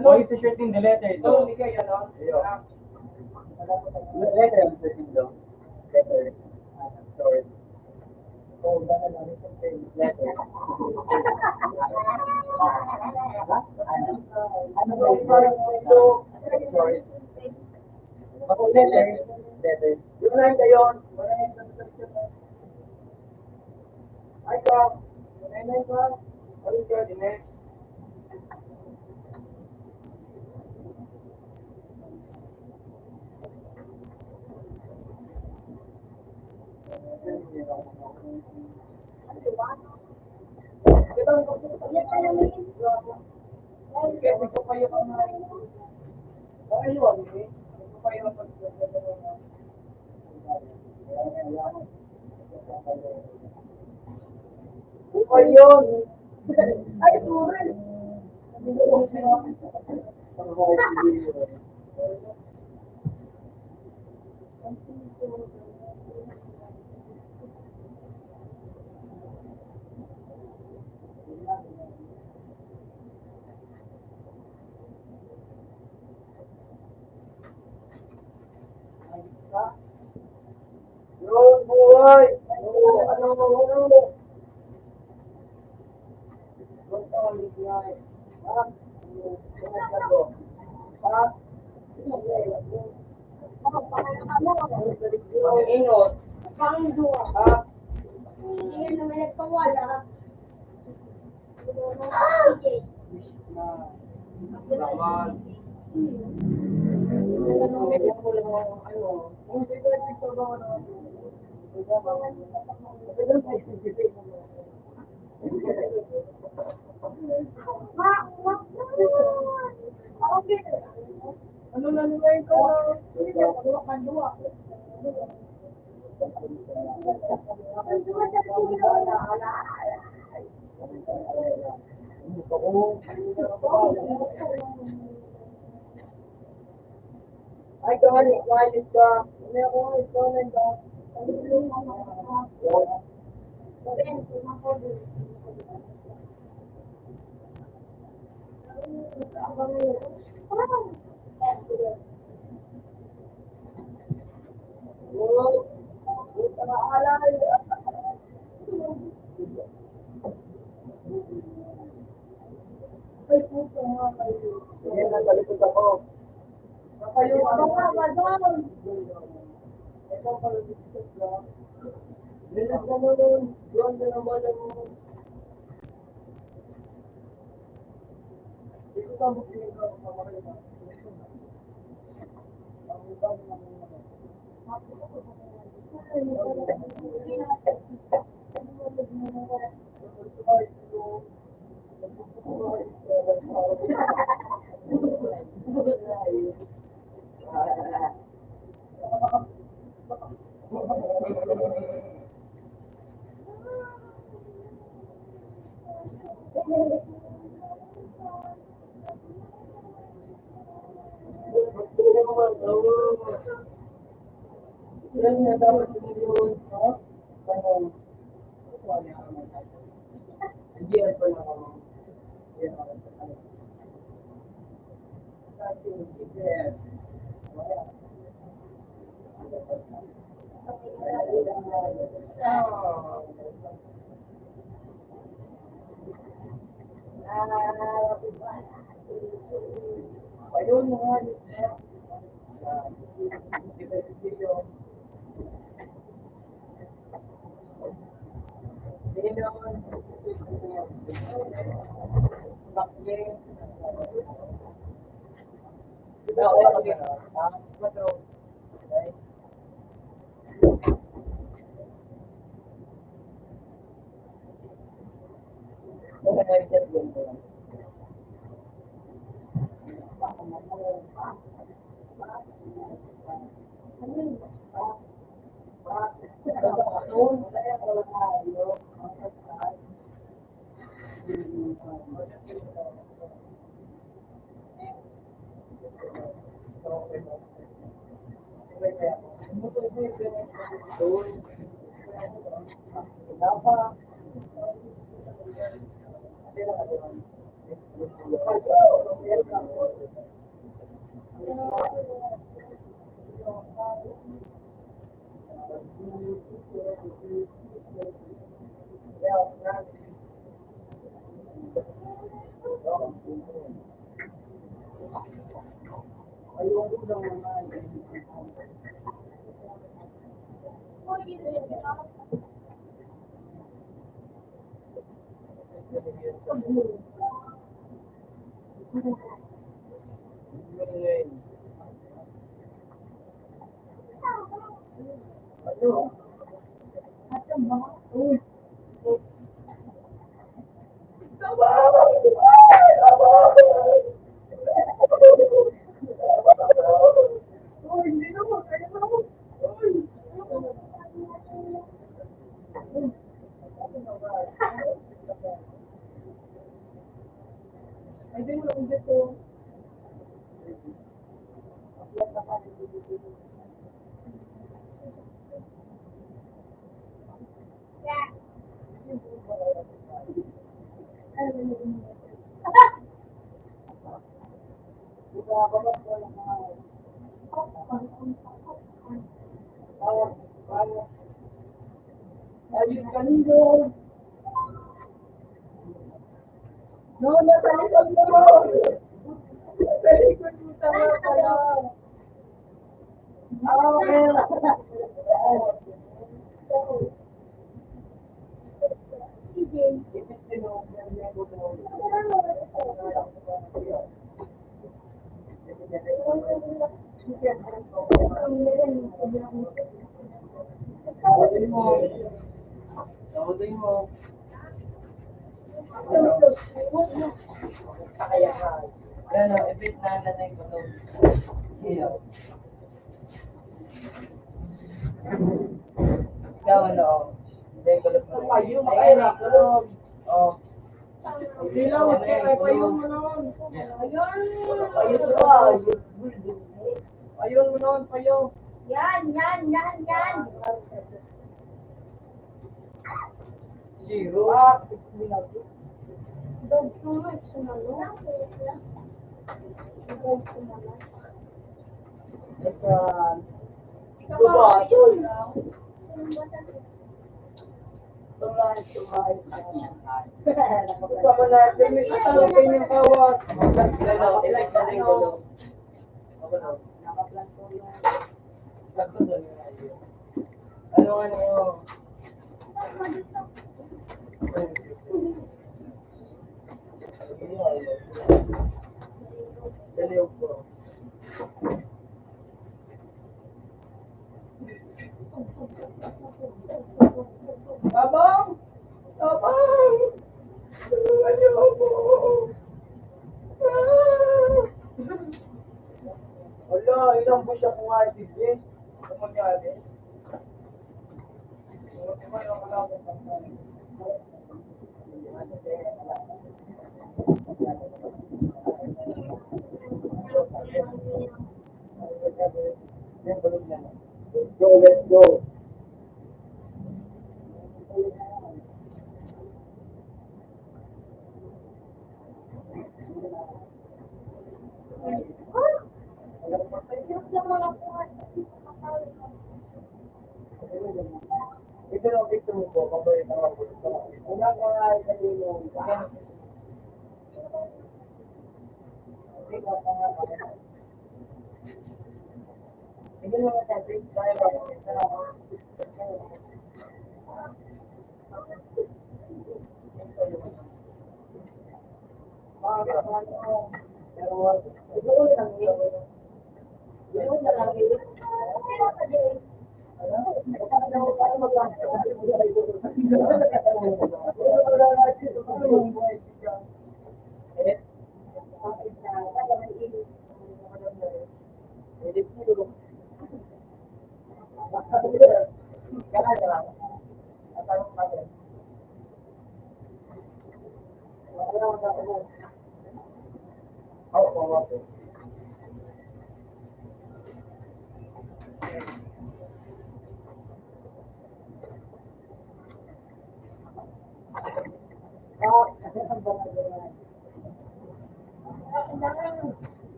Speaker 2: Boy, sa shirt in the letter. Ito, hindi kayo, no? Letter ang shirt in daw. Letter. Sorry. Oh, dahil lang ito letter. Ano ba ito? Sorry. Ako letter. Letter. Yun lang kayo. Ay, ka. Ay, ka. Ano ka, Dinesh? Ayun. Ay, sorry.
Speaker 1: Inot.
Speaker 3: Pang dua.
Speaker 1: Ha?
Speaker 3: Hindi na naman nagpawala. Okay.
Speaker 1: Naman.
Speaker 2: Ano na nila ito?
Speaker 3: Hindi na pag pandua. Pandua sa
Speaker 2: Ay, kawali, kawali ka. Ano ako, ito na ito. Ay, puso nga kayo.
Speaker 1: Sige, nasa likod ako.
Speaker 2: Kayo,
Speaker 3: madam.
Speaker 2: ito pala dito ka. Lilit na mo nun. Doon na naman ang... Ito ka mo pinagawa ko sa mga iba. Ang iba naman. Yan nga dapat yun. Ano? Hindi ay pa lang ako. Yan ako. Yes. Ayun nga. Ayun kanino. No, nasa likod mo. Nasa likod mo tama pala. Okay.
Speaker 3: Sige.
Speaker 1: Sabutin mo. Sabutin mo. Kaya ka. Ano, ibig na nanay ko to. Iyo. Ikaw ano, hindi kulog mo.
Speaker 2: Payo, makaya.
Speaker 1: Kulog. Oh.
Speaker 2: Hindi lang, payo mo naman.
Speaker 1: Payo ba?
Speaker 2: Payo mo naman, payo.
Speaker 3: Yan.
Speaker 1: Zero.
Speaker 3: Dog too much, sumalo. Dog sumalo.
Speaker 1: Tubatol. Sama natin, may katalagay ng kawas. Ilike na rin kulog. Ano? Daliw ko.
Speaker 2: Tabang! Tabang! Tulungan niyo ako!
Speaker 1: Wala, ilang buwan siya kung active Ano mangyari? Let's go. Ito lang picture mo po, paborito ko. Una ko nga sa inyo. Tingnan mo sa page tayo ba? Siguro lang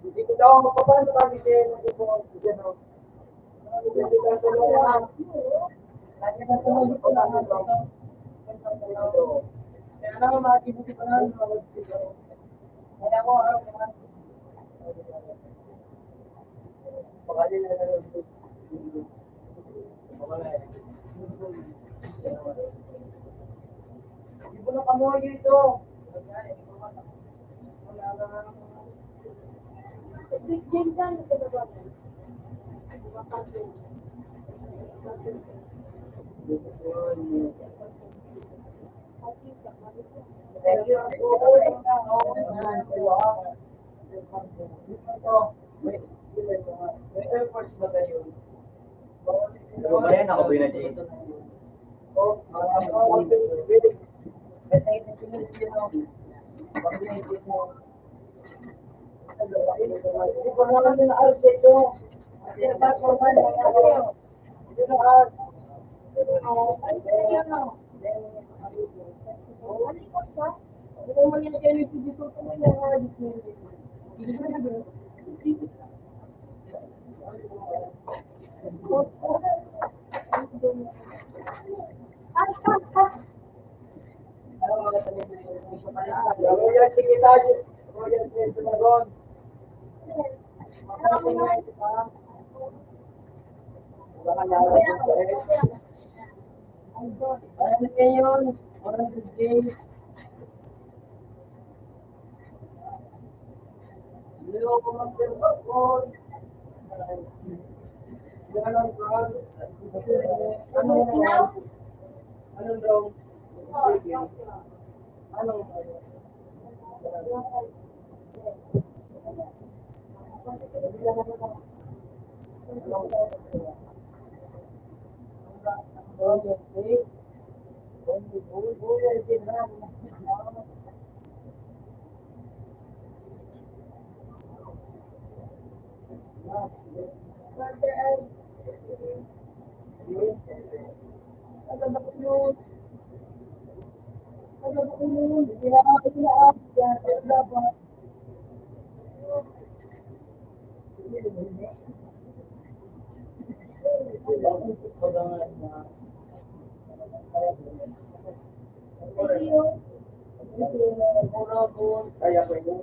Speaker 1: Hindi ko daw mapapano kami din. Hindi ko gano'n.
Speaker 2: Kaya naman makikibuti pa namin mga mag-siguro. Kaya ko,
Speaker 1: Pakali na lang.
Speaker 2: ibo na kamoy ito.
Speaker 3: Big Jane ka na sa baba.
Speaker 1: May Air Force ba kayo? Ano ba yan? Ako ba yun na James?
Speaker 2: Hindi ko naman yung art dito. Kasi ba't ko man yung ako? Yung art.
Speaker 3: Ay, yun no.
Speaker 2: Hindi mo yung kayo si Dito ko mo yung art dito. Royal Secretary, Royal Secretary, ano yun? Orang James. Leo ko mag-report. Anong daw? Anong kaya ko yun.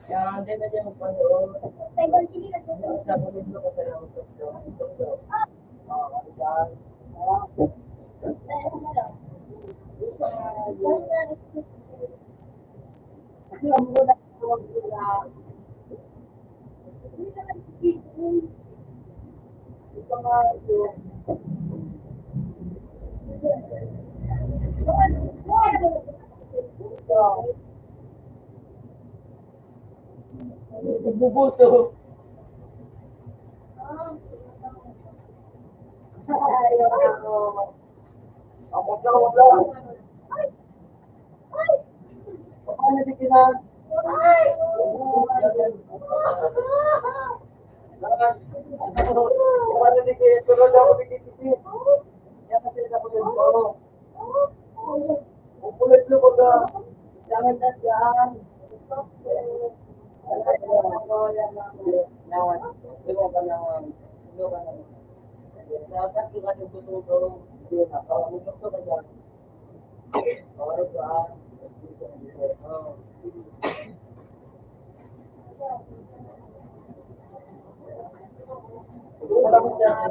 Speaker 2: Yang dia tadi magpanood. Sabi nito ko sa lang ito. Bubuso. Ayaw ako. Ako na wala. Paano di kinag? Paano di kinag? Pero daw di kinag. Yan kasi ako dito. Upulit lo ko da. Jangan dan. Nawan. Ito ka naman. Ito ka naman. Dapat kita tutulong. Kalau mo gusto ka dyan. Oras ba? Salamat dyan.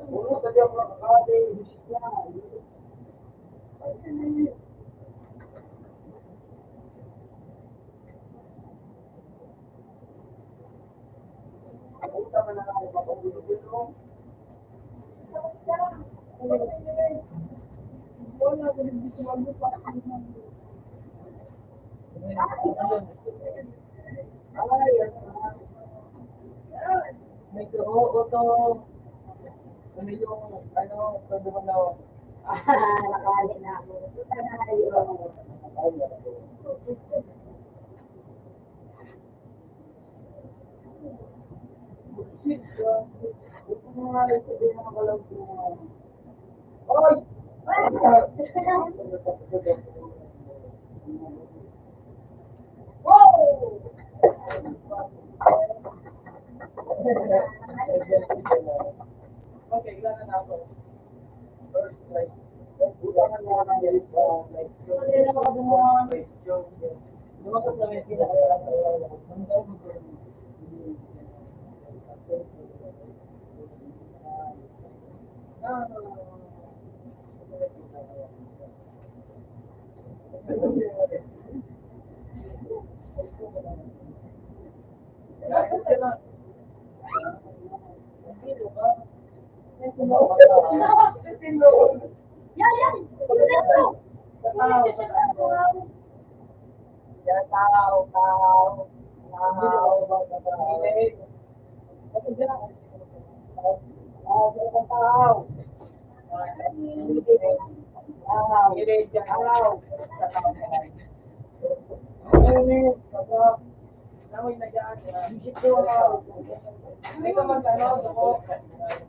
Speaker 2: Ulo, tadi ako nakakali. Kita menangani bapak dulu. Medyo auto. Ano yung ano, pagbukan daw.
Speaker 3: Nakali na ako.
Speaker 2: Wow! Okay, ilan na ako? First place. Butangan mo ng
Speaker 3: Hindi na makadumuhan.
Speaker 2: Lumakot na may pinaka.
Speaker 3: Yan, yan. Ito.
Speaker 2: Hindi ka mag-ano, ako.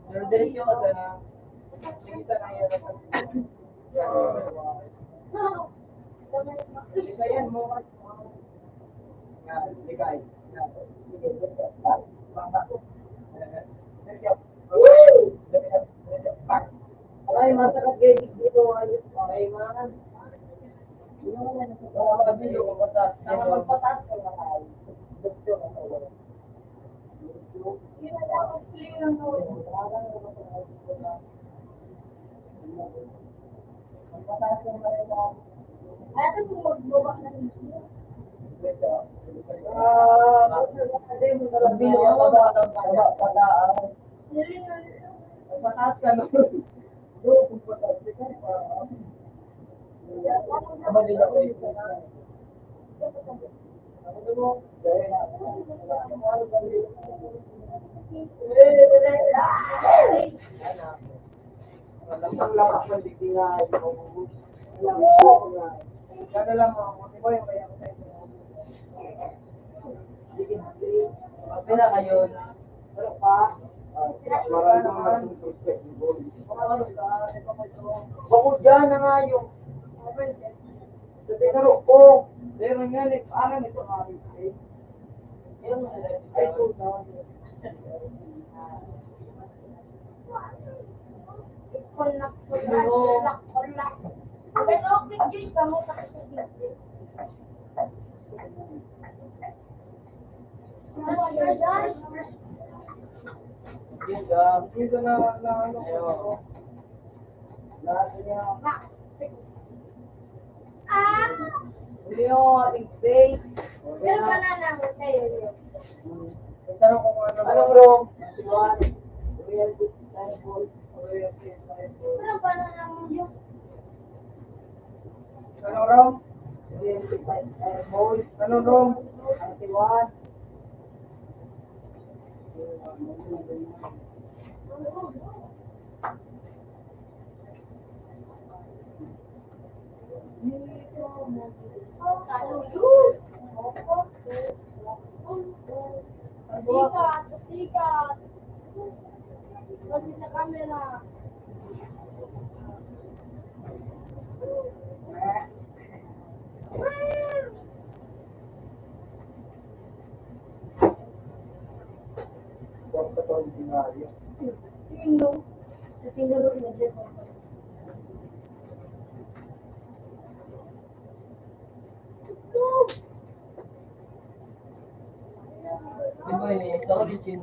Speaker 2: Pero diretso ka sana. Isa na yun. Ikayan mo. Yan, ikay. Ay, masakit kayo dito. Ay, man. Magpatas ka na kayo. Pataas ka na. Walang lakas ng bigtingay. Kaya lang mo, hindi ko yung kaya sa inyo. Sige, pila kayo. Pero pa,
Speaker 1: Marami kang nagsususpect ni Boy. Bakit dyan na nga yung sa tinaro ko.
Speaker 2: pero nga, parang ito nga rin.
Speaker 1: Ay, kung na.
Speaker 2: Dito na ano ko. Lahat niya. Hindi yung ating space. Tanong ko kung ano.
Speaker 1: Anong room?
Speaker 2: Anong room?
Speaker 1: Boy.
Speaker 2: Anong room?
Speaker 1: 91.
Speaker 3: Sikat, sikat. Lagi sa camera.
Speaker 1: Yung katulad din nga yun.
Speaker 3: Sino? Sino rin na dyan?
Speaker 2: Di ba yun? Sa origin.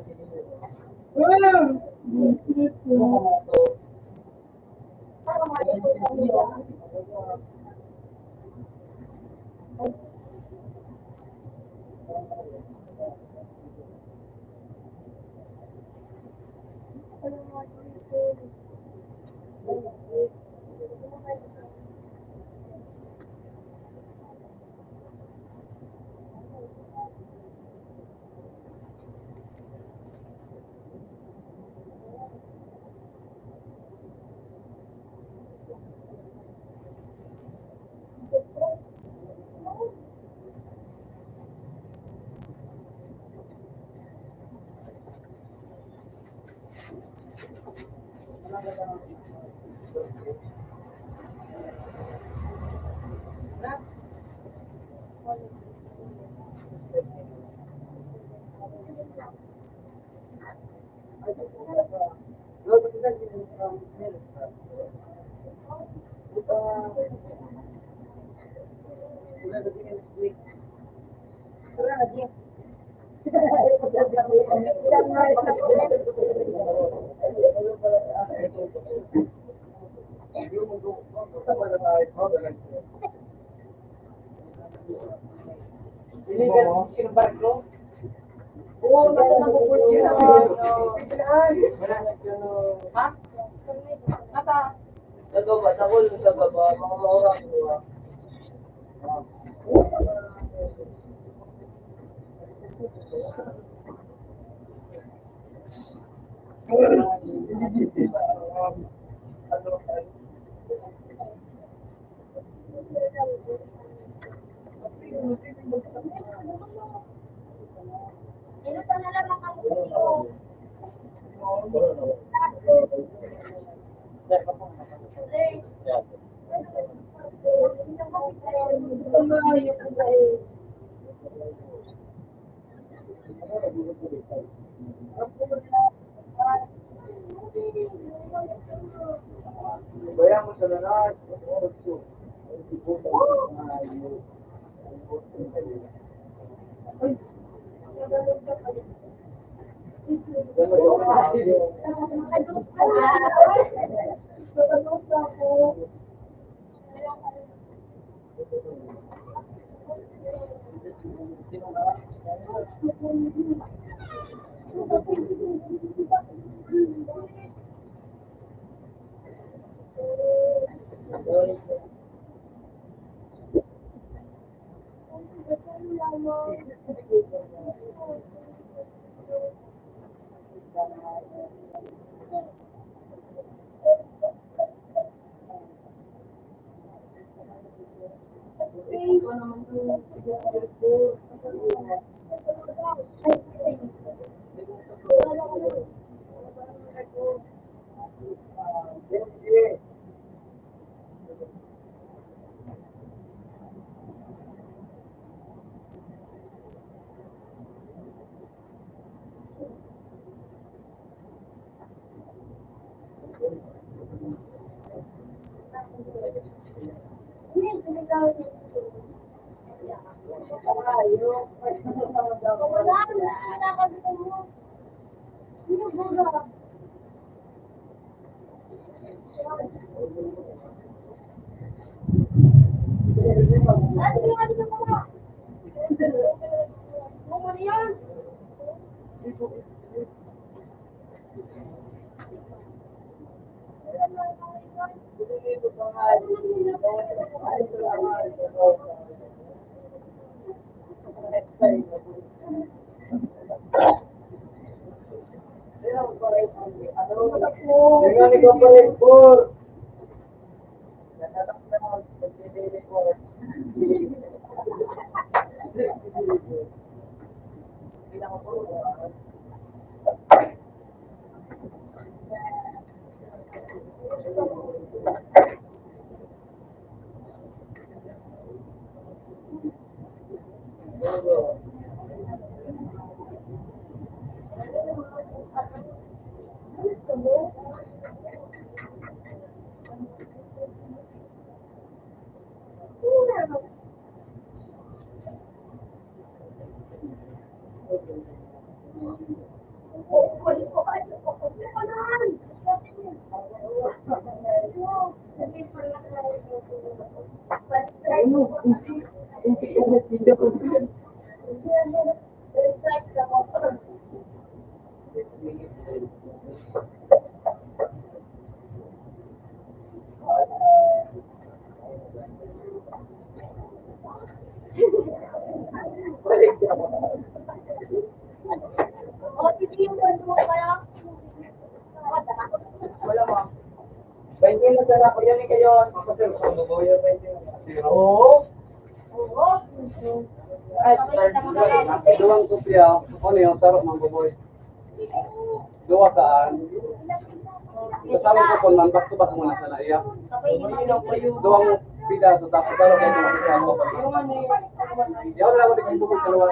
Speaker 1: Ini kan sinumbar ko.
Speaker 2: Oo, nakukulti na ba?
Speaker 1: Ha? Mata. Sa baba, takol sa baba, mga orang ko.
Speaker 3: Minuto na lang makamulo.
Speaker 1: Bayang mo sa lahat. Dengan ikaw pa rin po. Wala mo. 20 na dala ko yan kayo. Kapatid, mabubuhay 20. Oo. Ay, duwang kopya. Ano yung sarap ng buboy? Duwa kaan. Kasama ko kung man back to back muna sa naiya. Duwang pidaso tapos sarap kayo makasama. Yaw na lang ako di kong bukod sa luwa.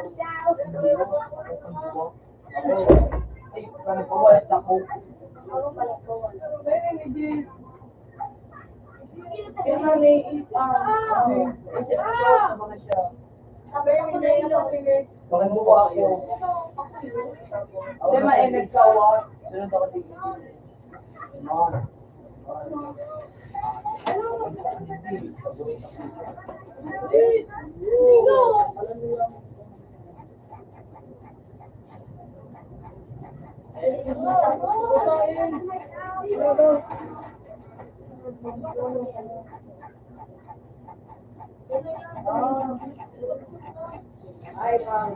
Speaker 2: Palit ako.
Speaker 3: Ako pala po.
Speaker 2: Kaya nga naiit kasi ako naman siya.
Speaker 3: Tapos ako na ilo.
Speaker 2: Pagkabuwa ako. Kasi mainit ka wa. Sunod ako dito. Ay, ma'am.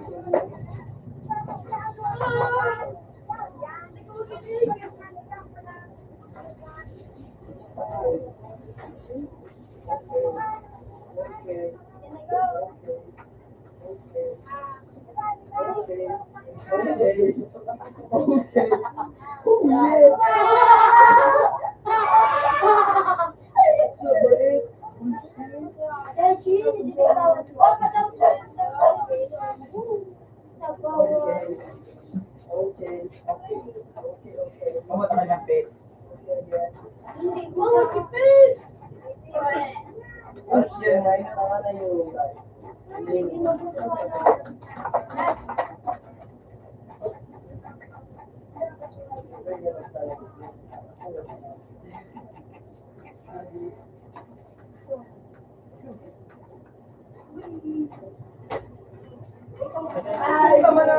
Speaker 2: Ay, tama na.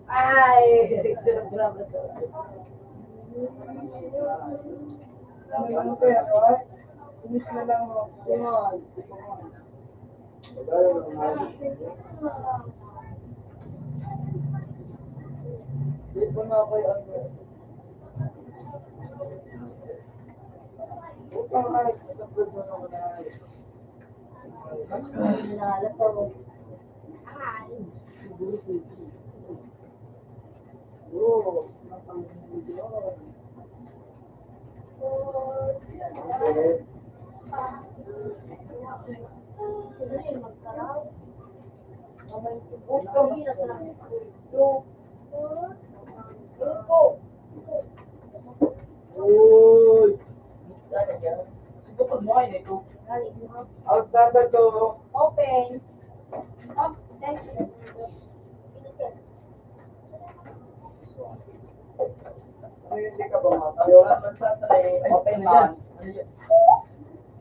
Speaker 2: Ay, ano kaya ko? Inis na lang mo. Di po na ako yung ano. Upang ay, itapod mo na ako na. Oo, napang-video. Uy! Ito pag mo ay nito. Out data to.
Speaker 3: Open.
Speaker 2: Ano yung di ka ba matayo? Open man.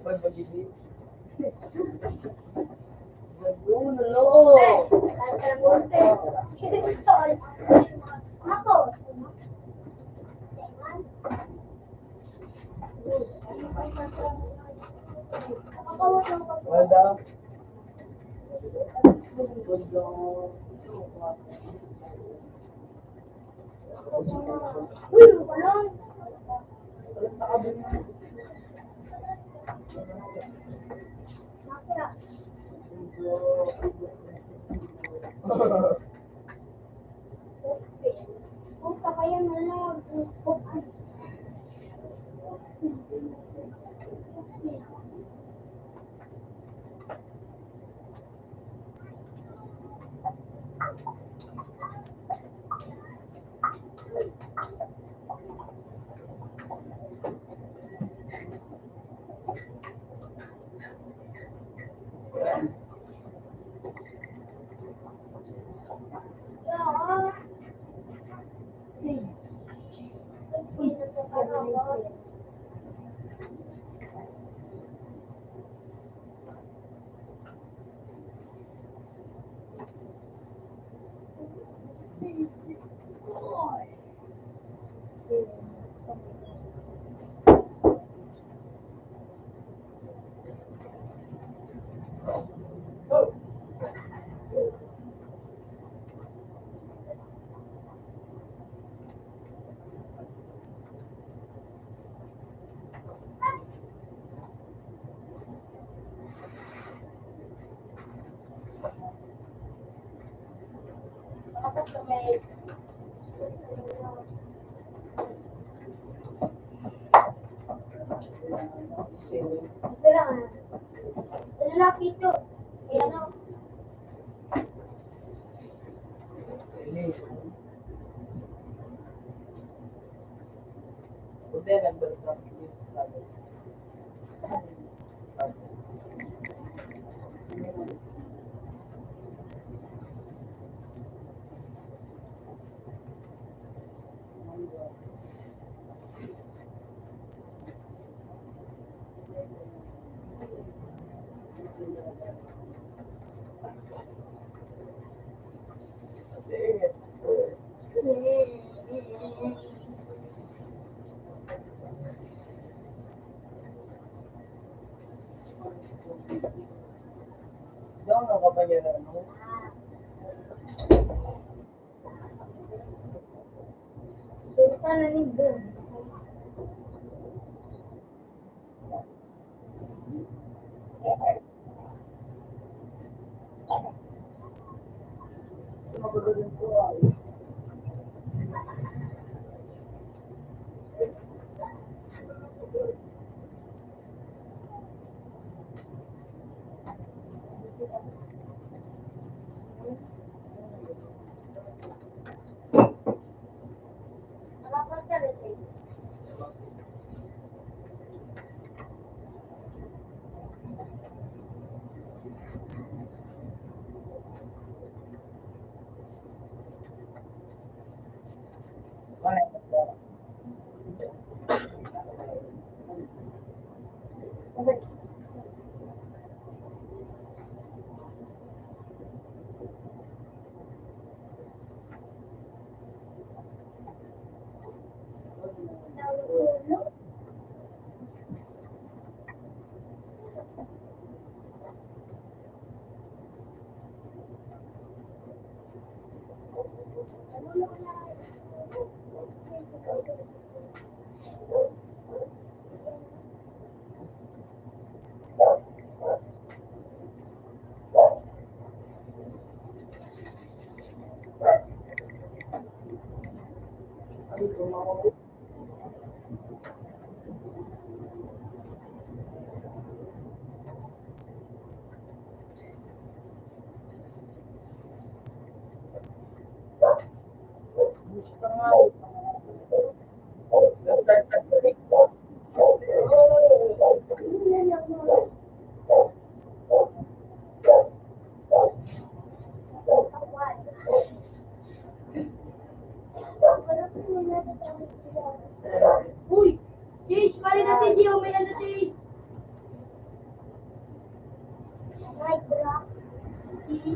Speaker 2: Pag mag-ibig. Well done. Good job.
Speaker 3: Tapos na may kailangan. Sa lalaki ito. Eh ano? Ito na rin doon. Nakapag ka na sa'yo. Nahulog. Uy! Sage, bali na si Gio, may ano Sage? Ay, bra. Sige.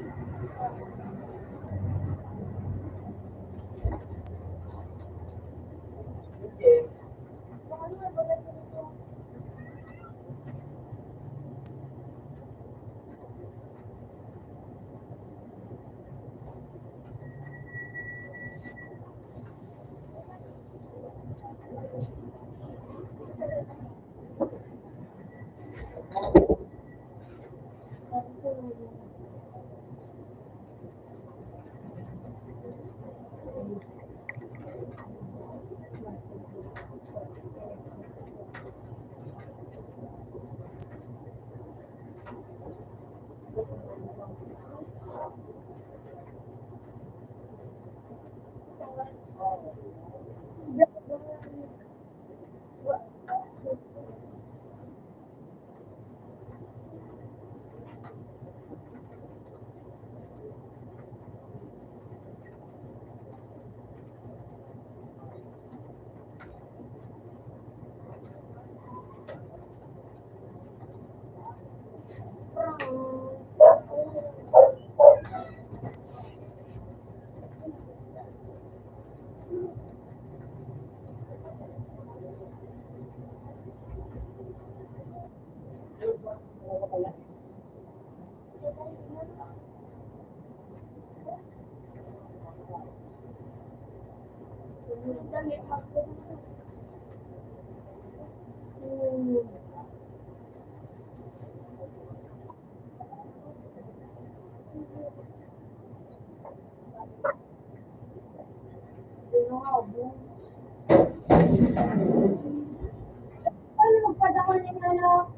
Speaker 3: Ano magpadakon yung ano?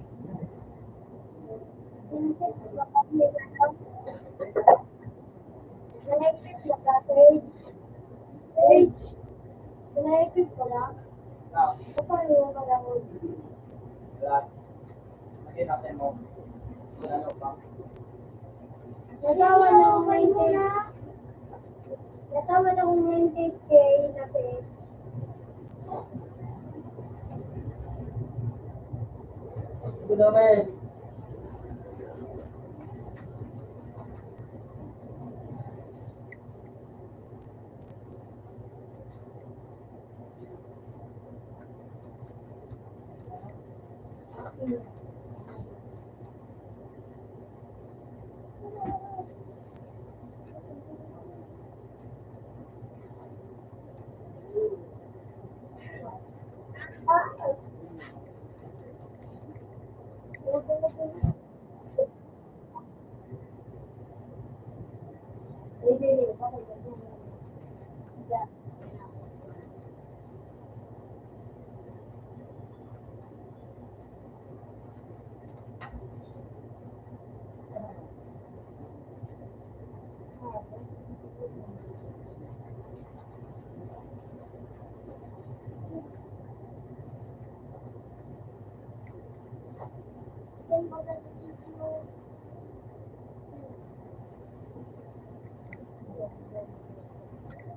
Speaker 3: Connected na kasi. Age. Connected ko lang. Paano yung padakon? Natawa na akong 90. Natawa na akong 90K na page.
Speaker 2: Ito naman.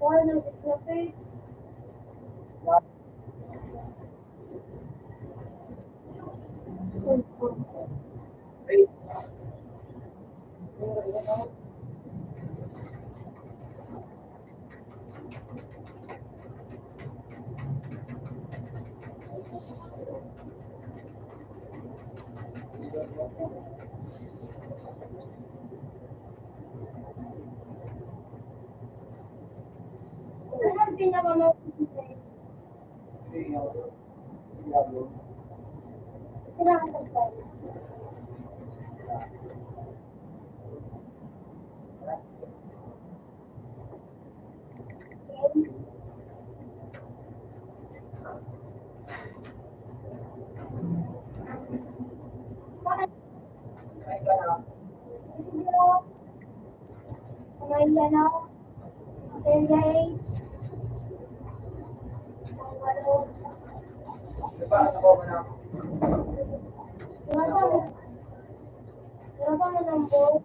Speaker 3: Ano na page? Ano ang pinaka-motivate? Kailangan ko ba? Bakit? Video. Kumain ka na? Kaya Wala ka ng boat.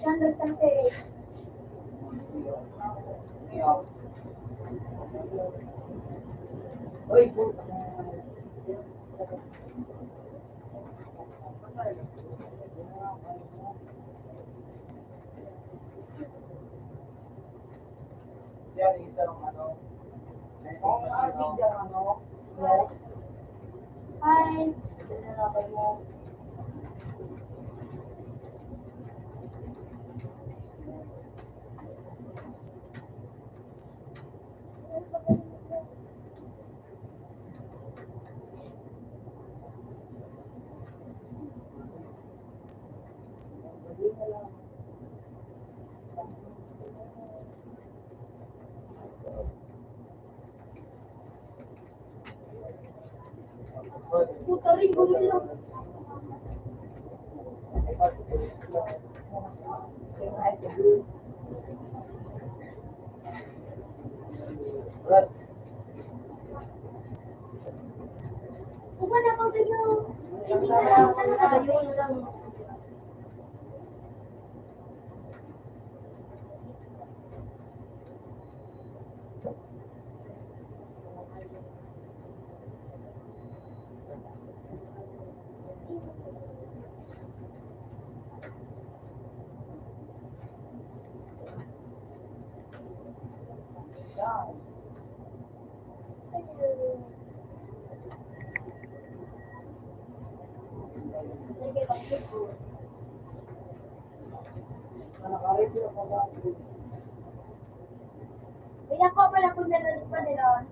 Speaker 3: Standard kasi. Hi. Puta rin, gumilo. Kung wala ka ganyo, hindi ka lang talaga. Bila ko pala kung nalas pa nila.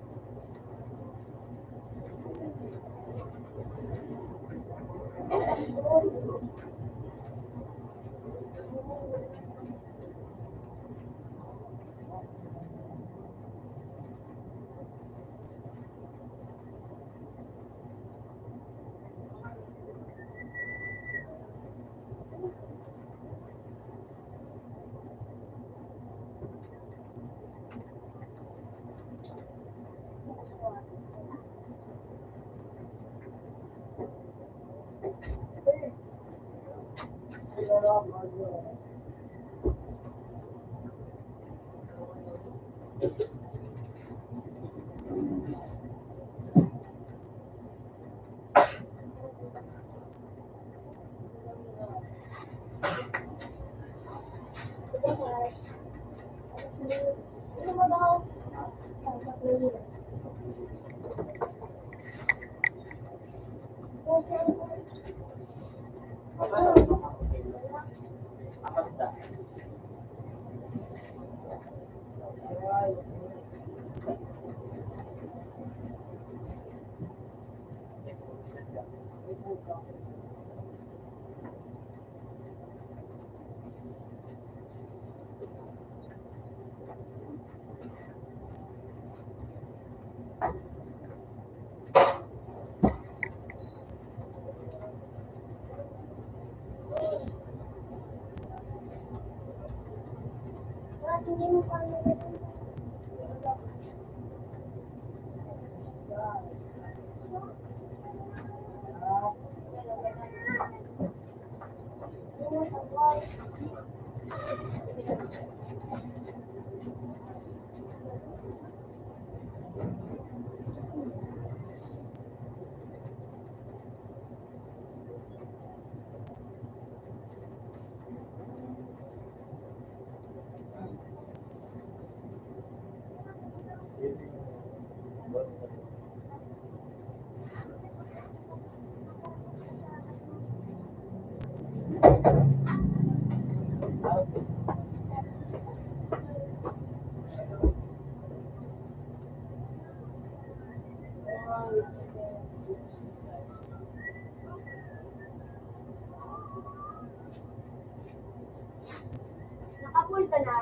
Speaker 3: Ano mo daw? Hindi mo pa nakapul ka na.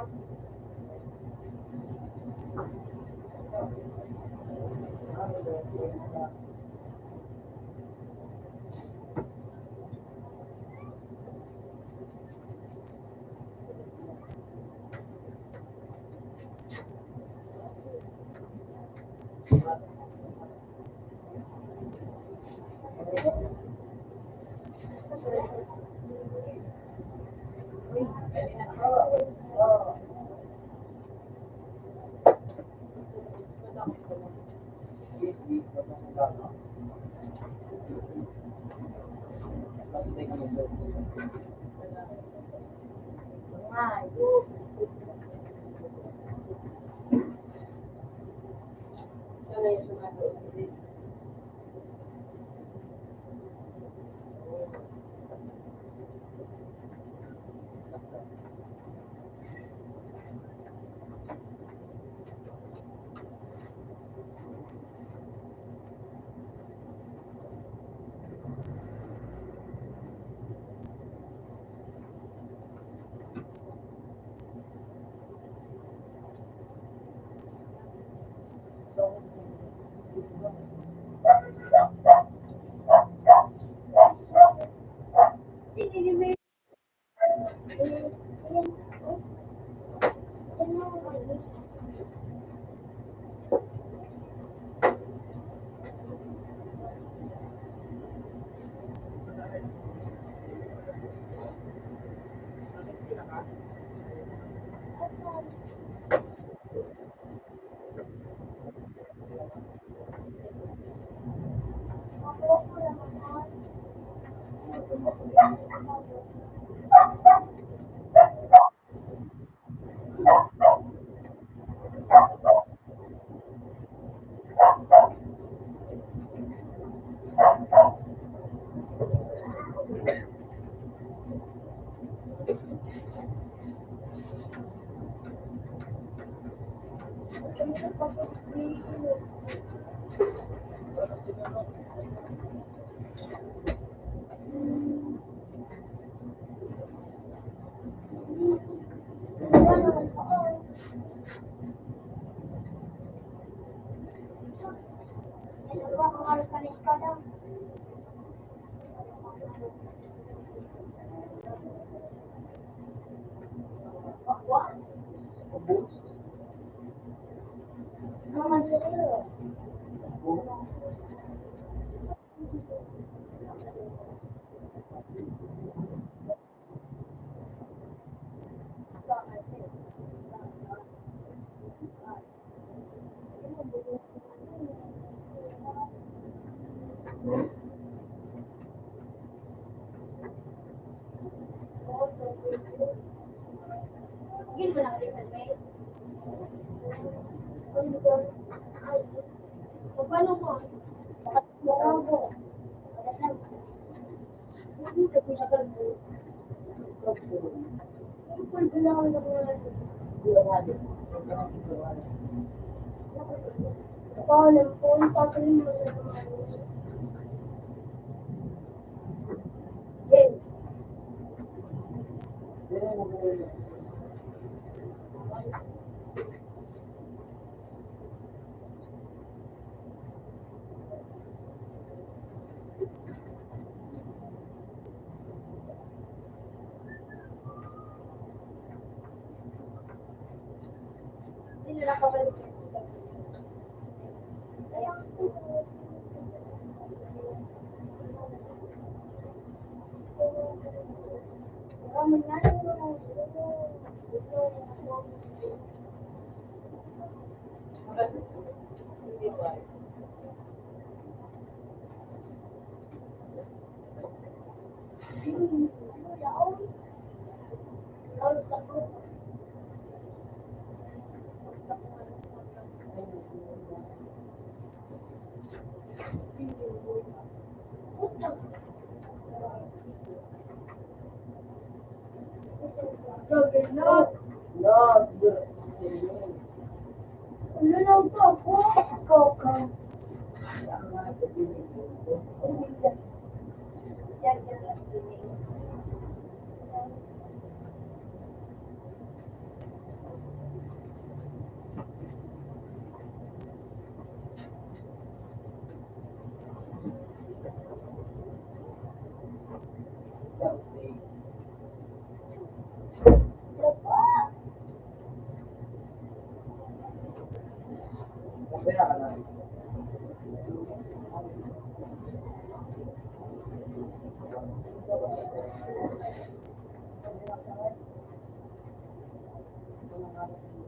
Speaker 3: Paano mo? Bravo. Hindi na nakabalik. Sayang. Juggernaut. Lulaw to ako. Coca.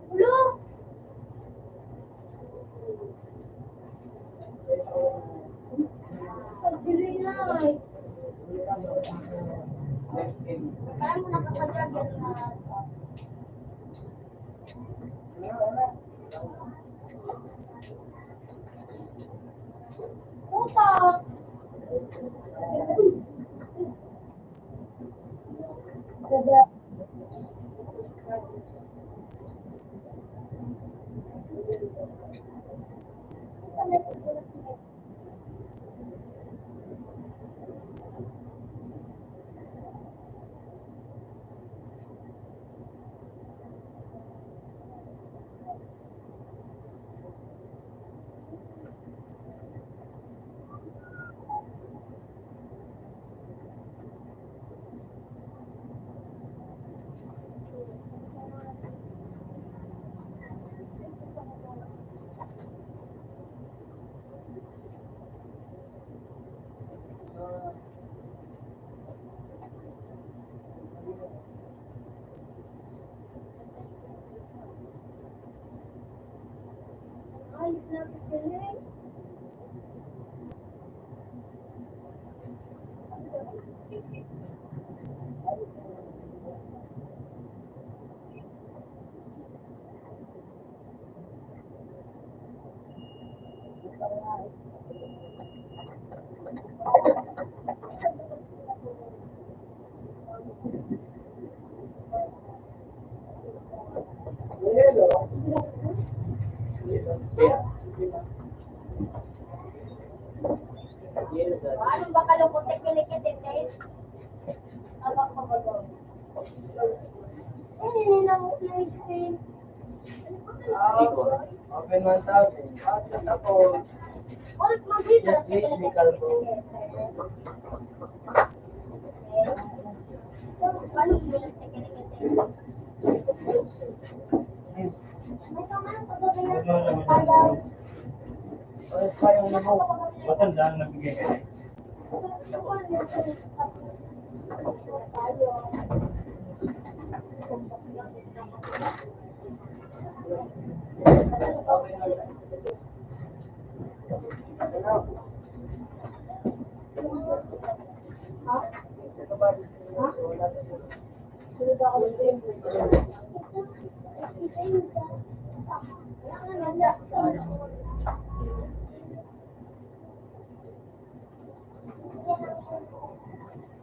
Speaker 3: Ulo! Pagbiloy na eh. Parang mo nakakajagger na. Puta! Kada. Ay, napagaling. Anong baka lang kung teknikit guys? Abang ko ba doon? Eh, nang-explain.
Speaker 2: Open 1,000. Tapos ako,
Speaker 3: Ulit mag-video.
Speaker 2: just wait, may kalbo.
Speaker 3: Paano bilang teknikit? May kaman ko doon na parang
Speaker 2: Oras pa yung namo.
Speaker 4: Matanda ang nabigay ka.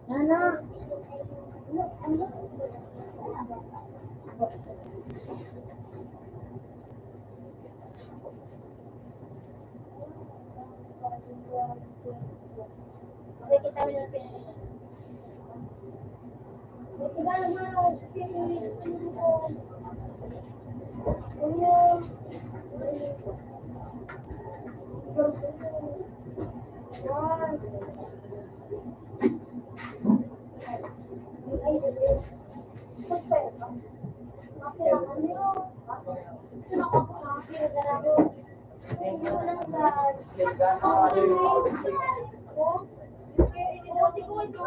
Speaker 3: Nana. Okay, kita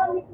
Speaker 3: ulit.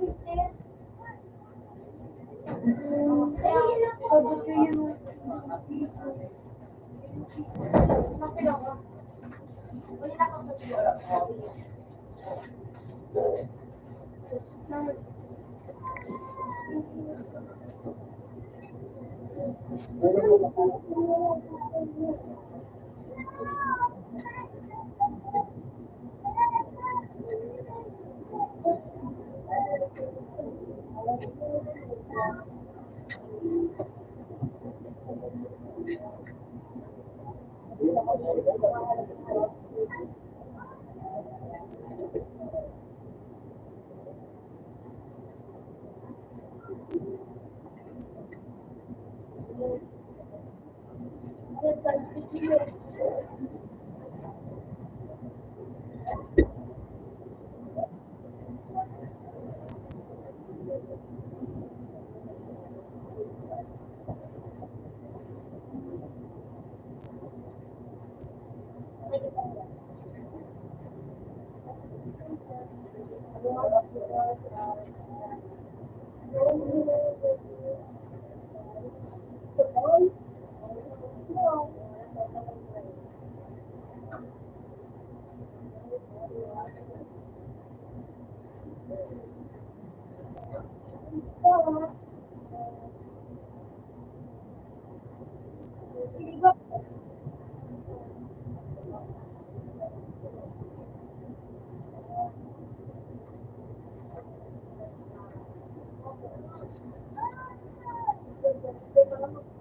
Speaker 3: Kita naman.